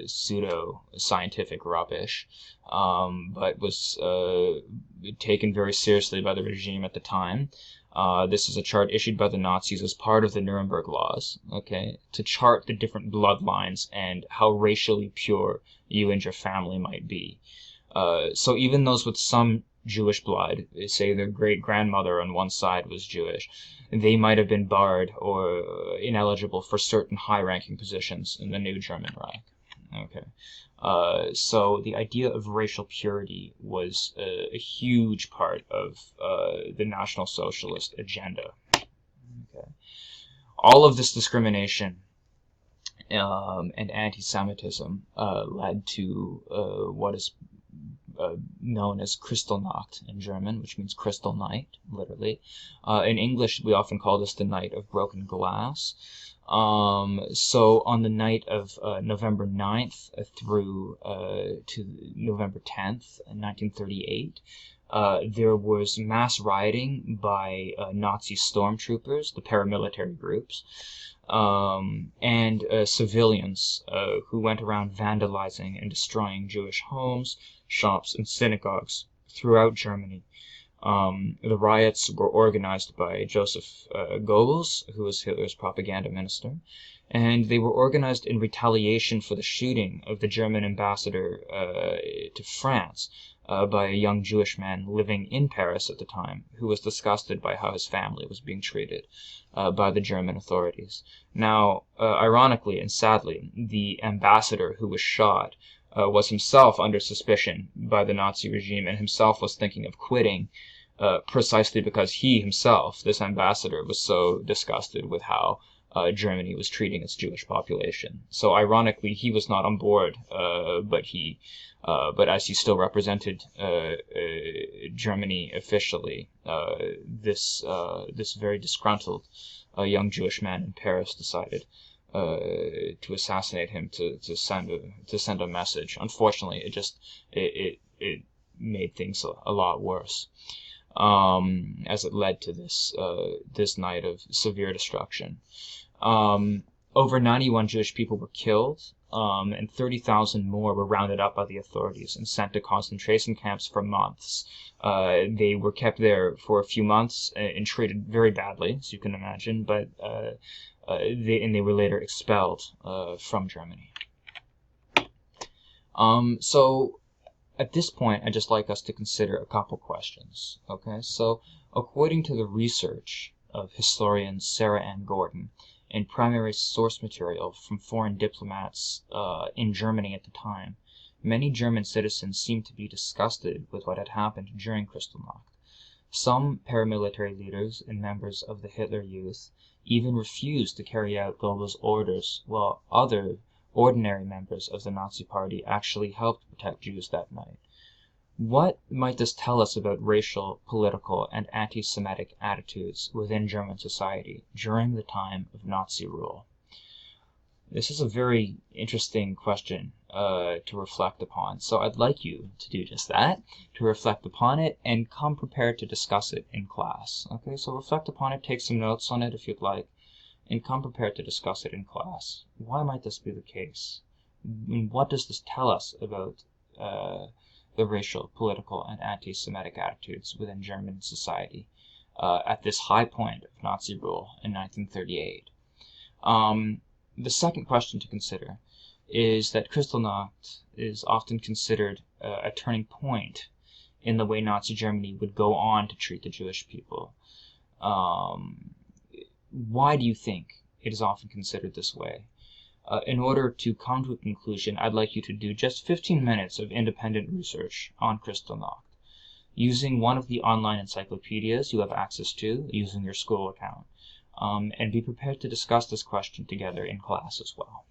pseudo-scientific rubbish, but was taken very seriously by the regime at the time. This is a chart issued by the Nazis as part of the Nuremberg Laws, okay, to chart the different bloodlines and how racially pure you and your family might be. So even those with some Jewish blood, say their great-grandmother on one side was Jewish, they might have been barred or ineligible for certain high-ranking positions in the new German Reich. Okay, so the idea of racial purity was a huge part of the National Socialist agenda. Okay, all of this discrimination and anti-Semitism led to what is known as Kristallnacht in German, which means crystal night, literally. In English, we often call this the night of broken glass. So on the night of November 9th through to November 10th, 1938, there was mass rioting by Nazi stormtroopers, the paramilitary groups, and civilians who went around vandalizing and destroying Jewish homes, shops, and synagogues throughout Germany. The riots were organized by Joseph Goebbels, who was Hitler's propaganda minister, and they were organized in retaliation for the shooting of the German ambassador to France by a young Jewish man living in Paris at the time, who was disgusted by how his family was being treated by the German authorities. Now, ironically and sadly, the ambassador who was shot was himself under suspicion by the Nazi regime and himself was thinking of quitting precisely because he himself, this ambassador, was so disgusted with how Germany was treating its Jewish population. So ironically, he was not on board, but as he still represented Germany officially, this very disgruntled young Jewish man in Paris decided to assassinate him to send a message. Unfortunately, it made things a lot worse, as it led to this night of severe destruction. Over 91 Jewish people were killed, and 30,000 more were rounded up by the authorities and sent to concentration camps for months. They were kept there for a few months and treated very badly, as you can imagine, but they were later expelled from Germany. So at this point, I'd just like us to consider a couple questions. Okay, so according to the research of historian Sarah Ann Gordon and primary source material from foreign diplomats in Germany at the time, many German citizens seemed to be disgusted with what had happened during Kristallnacht. Some paramilitary leaders and members of the Hitler Youth even refused to carry out Goebbels' orders, while other ordinary members of the Nazi Party actually helped protect Jews that night. What might this tell us about racial, political, and anti-Semitic attitudes within German society during the time of Nazi rule? This is a very interesting question to reflect upon. So I'd like you to do just that, to reflect upon it and come prepared to discuss it in class. Okay, so reflect upon it, take some notes on it if you'd like, and come prepared to discuss it in class. Why might this be the case? And what does this tell us about the racial, political, and anti-Semitic attitudes within German society at this high point of Nazi rule in 1938? The second question to consider is that Kristallnacht is often considered a turning point in the way Nazi Germany would go on to treat the Jewish people. Why do you think it is often considered this way? In order to come to a conclusion, I'd like you to do just 15 minutes of independent research on Kristallnacht, using one of the online encyclopedias you have access to, using your school account. And be prepared to discuss this question together in class as well.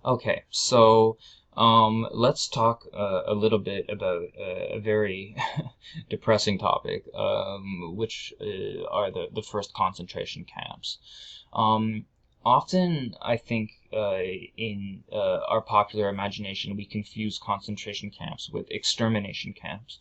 Okay, so let's talk a little bit about a very depressing topic, which are the first concentration camps. Often, I think, in our popular imagination, we confuse concentration camps with extermination camps.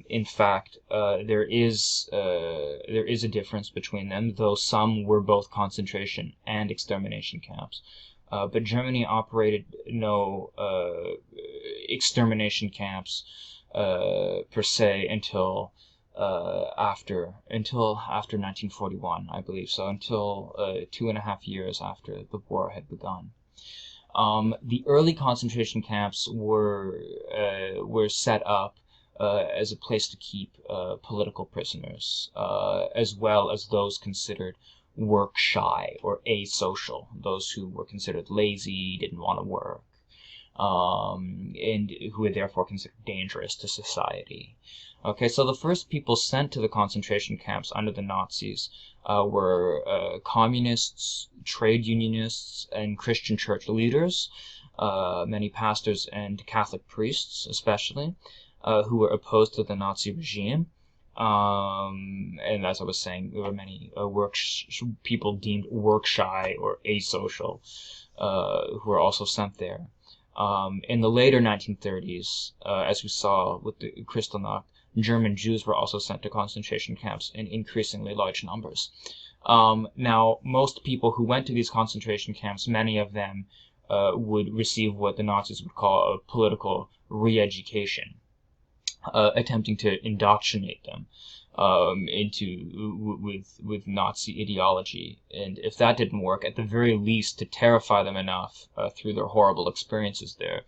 In fact, there is a difference between them, though some were both concentration and extermination camps. But Germany operated no extermination camps per se until after 1941, I believe. So until 2.5 years after the war had begun. The early concentration camps were set up as a place to keep political prisoners, as well as those considered work shy or asocial, those who were considered lazy, didn't want to work, and who were therefore considered dangerous to society. Okay, so the first people sent to the concentration camps under the Nazis were communists, trade unionists, and Christian church leaders, many pastors and Catholic priests especially, who were opposed to the Nazi regime. And as I was saying, there were many people deemed work shy or asocial who were also sent there. In the later 1930s, as we saw with the Kristallnacht, German Jews were also sent to concentration camps in increasingly large numbers. Now, most people who went to these concentration camps, many of them would receive what the Nazis would call a political re-education, attempting to indoctrinate them with Nazi ideology, and if that didn't work, at the very least to terrify them enough through their horrible experiences there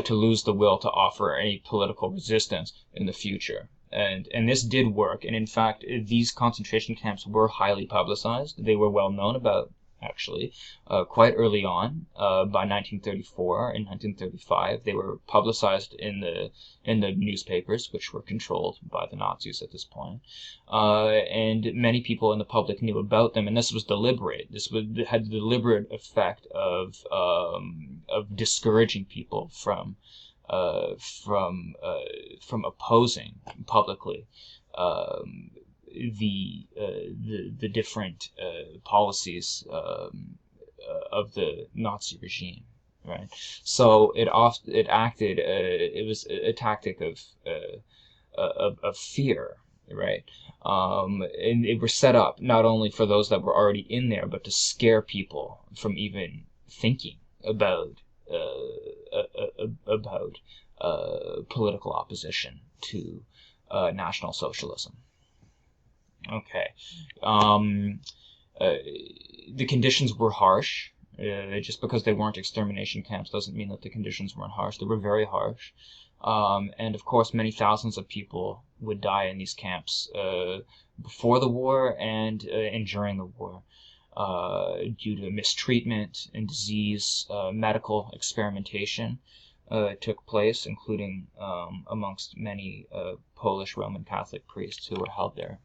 to lose the will to offer any political resistance in the future. And this did work, and in fact these concentration camps were highly publicized. They were well known about actually, quite early on. By 1934 and 1935, they were publicized in the newspapers, which were controlled by the Nazis at this point, and many people in the public knew about them. And this was deliberate. Had the deliberate effect of discouraging people from opposing publicly the different policies of the Nazi regime, right? So it acted. It was a tactic of fear, right? And it was set up not only for those that were already in there, but to scare people from even thinking about political opposition to National Socialism. Okay. The conditions were harsh. Just because they weren't extermination camps doesn't mean that the conditions weren't harsh. They were very harsh. And of course, many thousands of people would die in these camps before the war and during the war due to mistreatment and disease. Medical experimentation took place, including amongst many Polish Roman Catholic priests who were held there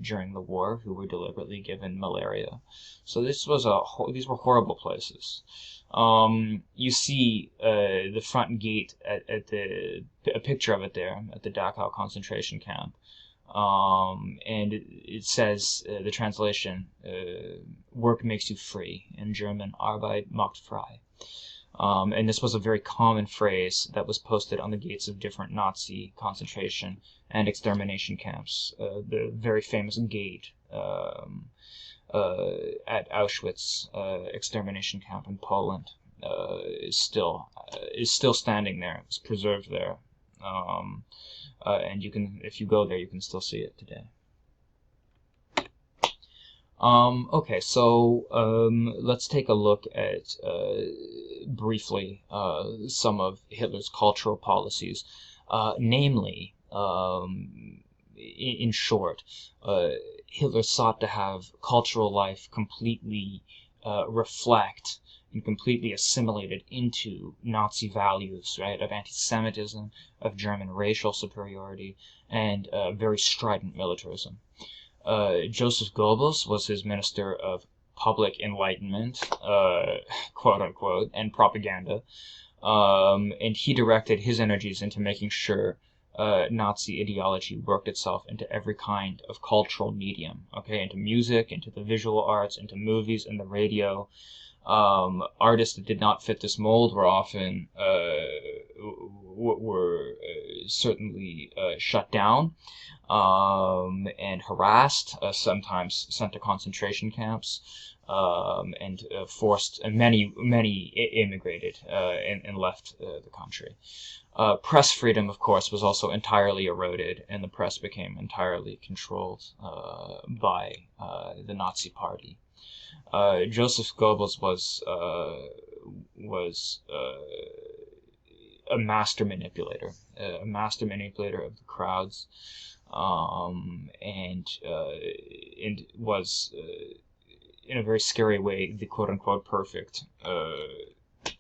during the war, who were deliberately given malaria. So these were horrible places. You see the front gate a picture of it there at the Dachau concentration camp. And it says, the translation, work makes you free. In German, Arbeit macht frei. And this was a very common phrase that was posted on the gates of different Nazi concentration and extermination camps. The very famous gate at Auschwitz extermination camp in Poland is still standing there. It's preserved there, and you can, if you go there, you can still see it today. Okay, so let's take a look at briefly some of Hitler's cultural policies, namely, in short, Hitler sought to have cultural life completely reflect and completely assimilated into Nazi values, right, of anti-Semitism, of German racial superiority, and very strident militarism. Joseph Goebbels was his minister of public enlightenment, quote unquote, and propaganda, and he directed his energies into making sure Nazi ideology worked itself into every kind of cultural medium, okay, into music, into the visual arts, into movies and the radio. Artists that did not fit this mold were often certainly shut down and harassed, sometimes sent to concentration camps, and forced. And many immigrated and left the country. Press freedom, of course, was also entirely eroded, and the press became entirely controlled by the Nazi Party. Joseph Goebbels was a master manipulator of the crowds, and was in a very scary way the quote unquote perfect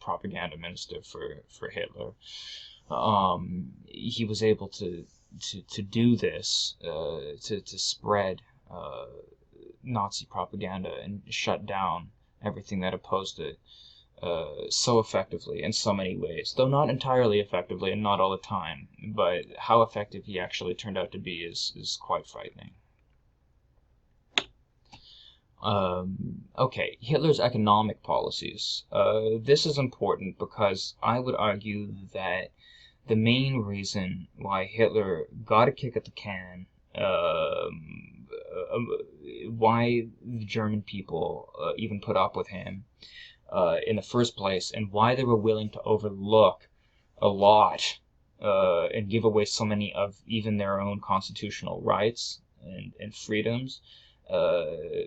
propaganda minister for Hitler. He was able to do this, to spread Nazi propaganda and shut down everything that opposed it so effectively in so many ways, though not entirely effectively and not all the time, but how effective he actually turned out to be is quite frightening. Okay, Hitler's economic policies. This is important because I would argue that the main reason why Hitler got a kick at the can, why the German people even put up with him in the first place, and why they were willing to overlook a lot and give away so many of even their own constitutional rights and freedoms,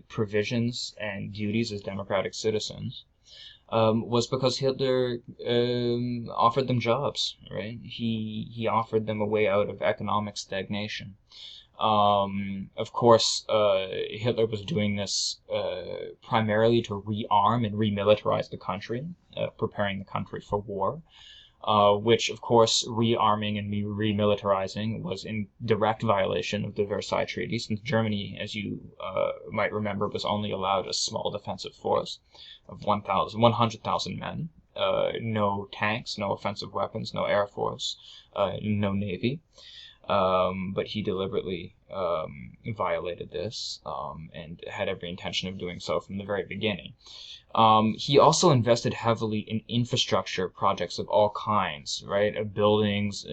provisions and duties as democratic citizens, was because Hitler offered them jobs, right? He offered them a way out of economic stagnation. Of course, Hitler was doing this primarily to rearm and remilitarize the country, preparing the country for war. Which, of course, rearming and remilitarizing was in direct violation of the Versailles Treaty, since Germany, as you might remember, was only allowed a small defensive force of 100,000 men, no tanks, no offensive weapons, no air force, no navy. But he deliberately violated this and had every intention of doing so from the very beginning. He also invested heavily in infrastructure projects of all kinds, right? Of buildings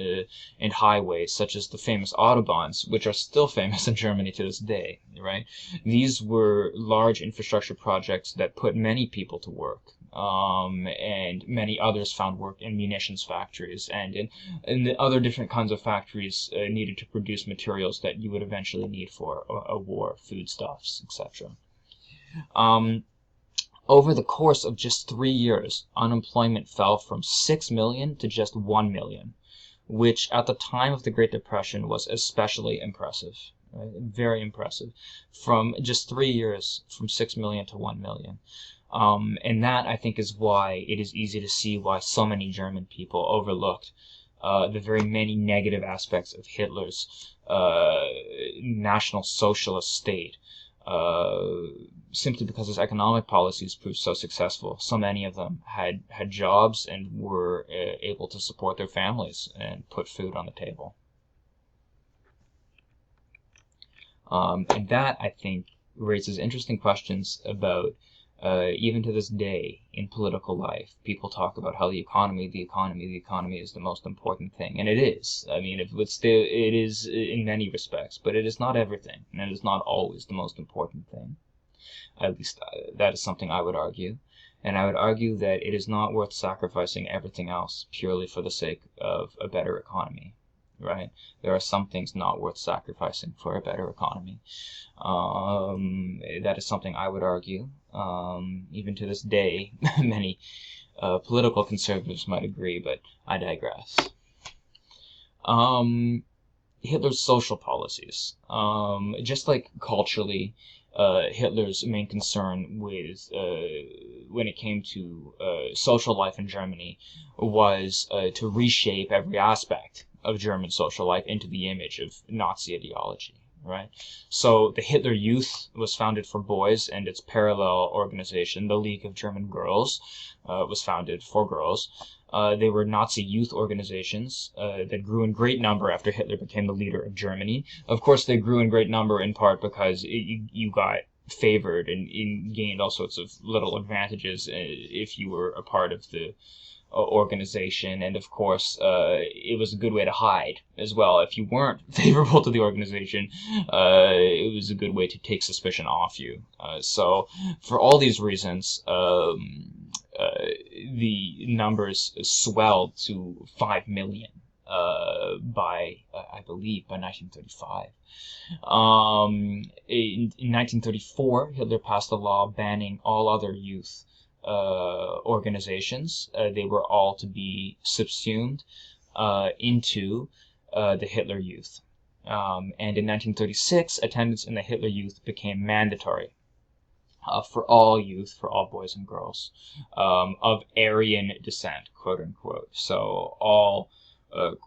and highways, such as the famous Autobahns, which are still famous in Germany to this day, right? These were large infrastructure projects that put many people to work. And many others found work in munitions factories and in the other different kinds of factories needed to produce materials that you would eventually need for a war, foodstuffs, etc. Over the course of just 3 years, unemployment fell from 6 million to just 1 million, which at the time of the Great Depression was especially impressive, right? Very impressive. From just 3 years, from 6 million to 1 million. And that, I think, is why it is easy to see why so many German people overlooked the very many negative aspects of Hitler's National Socialist state, simply because his economic policies proved so successful. So many of them had jobs and were able to support their families and put food on the table. And that, I think, raises interesting questions about even to this day in political life, people talk about how the economy is the most important thing, and it is. I mean, it is in many respects, but it is not everything, and it is not always the most important thing. At least that is something I would argue, and I would argue that it is not worth sacrificing everything else purely for the sake of a better economy. Right? There are some things not worth sacrificing for a better economy. That is something I would argue. Even to this day, many political conservatives might agree, but I digress. Hitler's social policies. Just like culturally, Hitler's main concern with when it came to social life in Germany was to reshape every aspect of German social life into the image of Nazi ideology, right? So the Hitler Youth was founded for boys, and its parallel organization, the League of German Girls, was founded for girls. They were Nazi youth organizations that grew in great number after Hitler became the leader of Germany. Of course, they grew in great number in part because you got favored and gained all sorts of little advantages if you were a part of the organization, and of course it was a good way to hide as well. If you weren't favorable to the organization, it was a good way to take suspicion off you. So for all these reasons, the numbers swelled to 5 million by, I believe, by 1935. In 1934, Hitler passed a law banning all other youth organizations. They were all to be subsumed into the Hitler Youth. And in 1936, attendance in the Hitler Youth became mandatory for all youth, for all boys and girls of Aryan descent, quote unquote. So all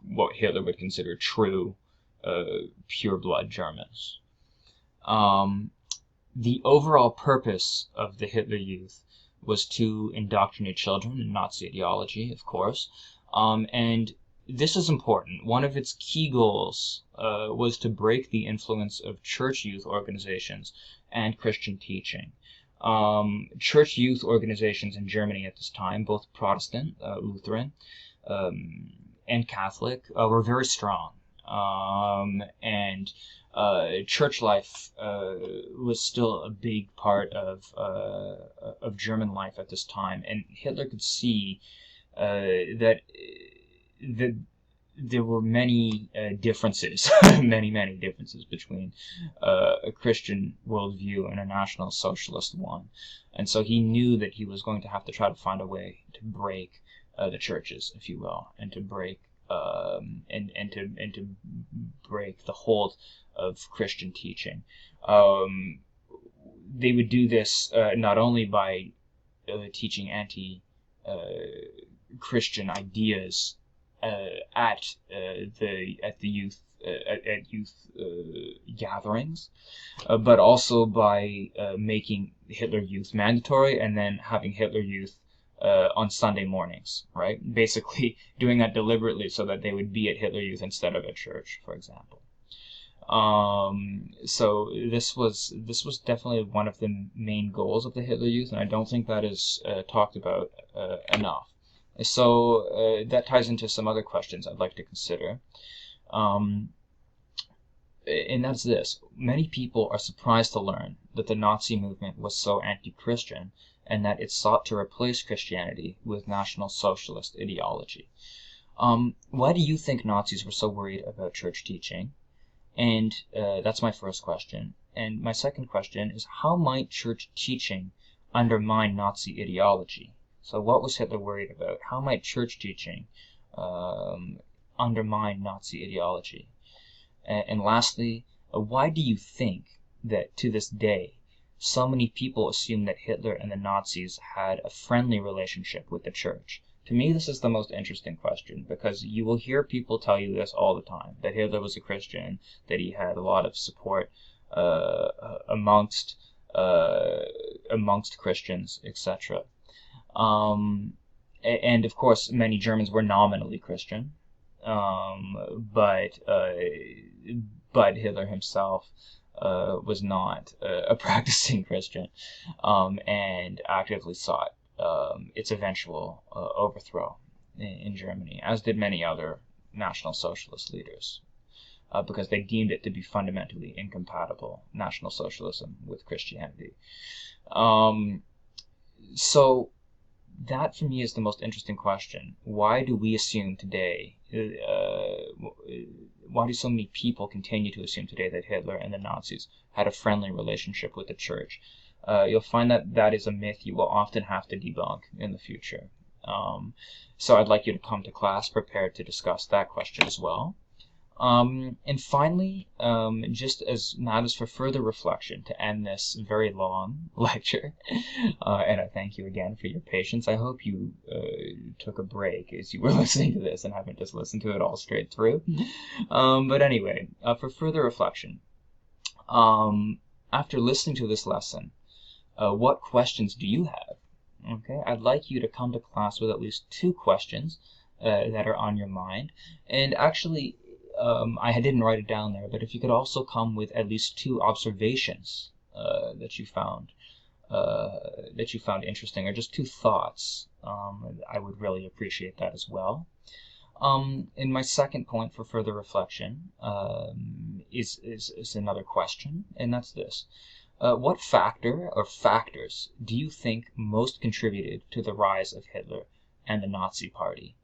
what Hitler would consider true, pure-blood Germans. The overall purpose of the Hitler Youth was to indoctrinate children in Nazi ideology, of course, and this is important. One of its key goals was to break the influence of church youth organizations and Christian teaching. Church youth organizations in Germany at this time, both Protestant, Lutheran, and Catholic, were very strong, and church life was still a big part of German life at this time, and Hitler could see that there were many differences, many differences between a Christian worldview and a National Socialist one, and so he knew that he was going to have to try to find a way to break the churches, if you will, and to break and to break the hold of Christian teaching. They would do this not only by teaching anti-Christian ideas at youth gatherings, but also by making Hitler Youth mandatory and then having Hitler Youth on Sunday mornings, right? Basically doing that deliberately so that they would be at Hitler Youth instead of at church, for example. So this was definitely one of the main goals of the Hitler Youth, and I don't think that is talked about enough. So that ties into some other questions I'd like to consider. And that's this. Many people are surprised to learn that the Nazi movement was so anti-Christian and that it sought to replace Christianity with National Socialist ideology. Why do you think Nazis were so worried about church teaching? And that's my first question. And my second question is, how might church teaching undermine Nazi ideology? So what was Hitler worried about? How might church teaching undermine Nazi ideology? And lastly, why do you think that to this day so many people assume that Hitler and the Nazis had a friendly relationship with the church? To me, this is the most interesting question, because you will hear people tell you this all the time, that Hitler was a Christian, that he had a lot of support amongst Christians, etc. And of course, many Germans were nominally Christian, but Hitler himself was not a practicing Christian, and actively sought its eventual overthrow in Germany, as did many other National Socialist leaders, because they deemed it to be fundamentally incompatible, National Socialism with Christianity. So that for me is the most interesting question. Why do we assume today, why do so many people continue to assume today that Hitler and the Nazis had a friendly relationship with the church? You'll find that that is a myth you will often have to debunk in the future. So I'd like you to come to class prepared to discuss that question as well. And finally, just as matters for further reflection to end this very long lecture, and I thank you again for your patience. I hope you took a break as you were listening to this and haven't just listened to it all straight through. But anyway, for further reflection, after listening to this lesson, what questions do you have? Okay, I'd like you to come to class with at least 2 questions that are on your mind. And actually, I didn't write it down there, but if you could also come with at least 2 observations that you found interesting, or just 2 thoughts, I would really appreciate that as well. And my second point for further reflection is another question, and that's this. What factor or factors do you think most contributed to the rise of Hitler and the Nazi Party?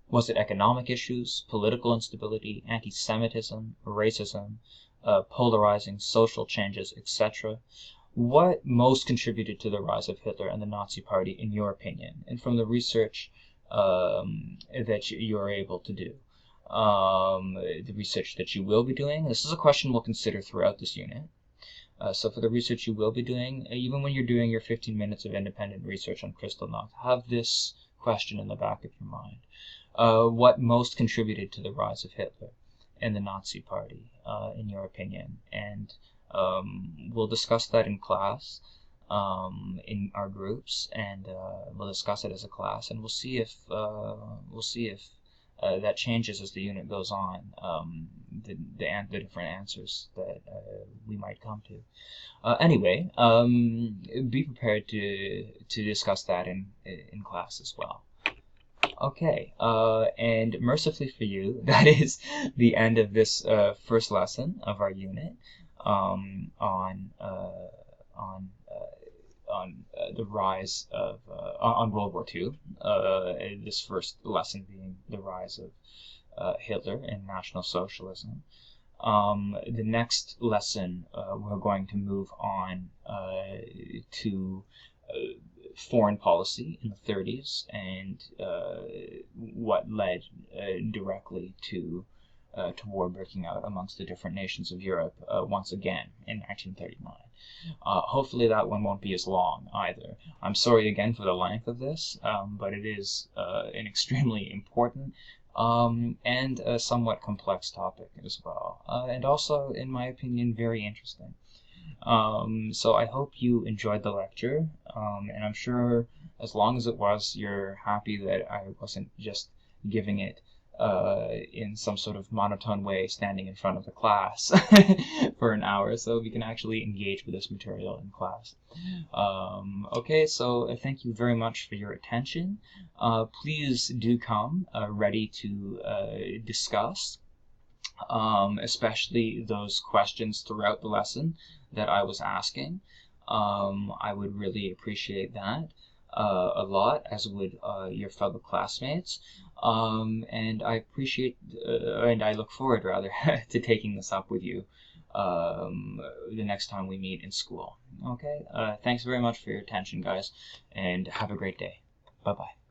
Was it economic issues, political instability, anti-Semitism, racism, polarizing social changes, etc.? What most contributed to the rise of Hitler and the Nazi Party, in your opinion, and from the research that you are able to do? The research that you will be doing. This is a question we'll consider throughout this unit. So for the research you will be doing, even when you're doing your 15 minutes of independent research on Kristallnacht, have this question in the back of your mind. What most contributed to the rise of Hitler and the Nazi Party, in your opinion? And we'll discuss that in class, in our groups, and we'll discuss it as a class, and we'll see if that changes as the unit goes on, the different answers that we might come to. Anyway, be prepared to discuss that in class as well. Okay, and mercifully for you, that is the end of this first lesson of our unit on the rise of on World War II. This first lesson being the rise of Hitler and National Socialism. The next lesson, we're going to move on to foreign policy in the 30s and what led directly to to war breaking out amongst the different nations of Europe once again in 1939. Hopefully that one won't be as long either. I'm sorry again for the length of this, but it is an extremely important and a somewhat complex topic as well, and also, in my opinion, very interesting. So I hope you enjoyed the lecture, and I'm sure as long as it was, you're happy that I wasn't just giving it in some sort of monotone way, standing in front of the class for an hour, so we can actually engage with this material in class. Okay, so thank you very much for your attention. Please do come ready to discuss, especially those questions throughout the lesson that I was asking. I would really appreciate that a lot, as would your fellow classmates. And I appreciate, and I look forward rather, to taking this up with you the next time we meet in school. Okay, thanks very much for your attention, guys, and have a great day. Bye-bye.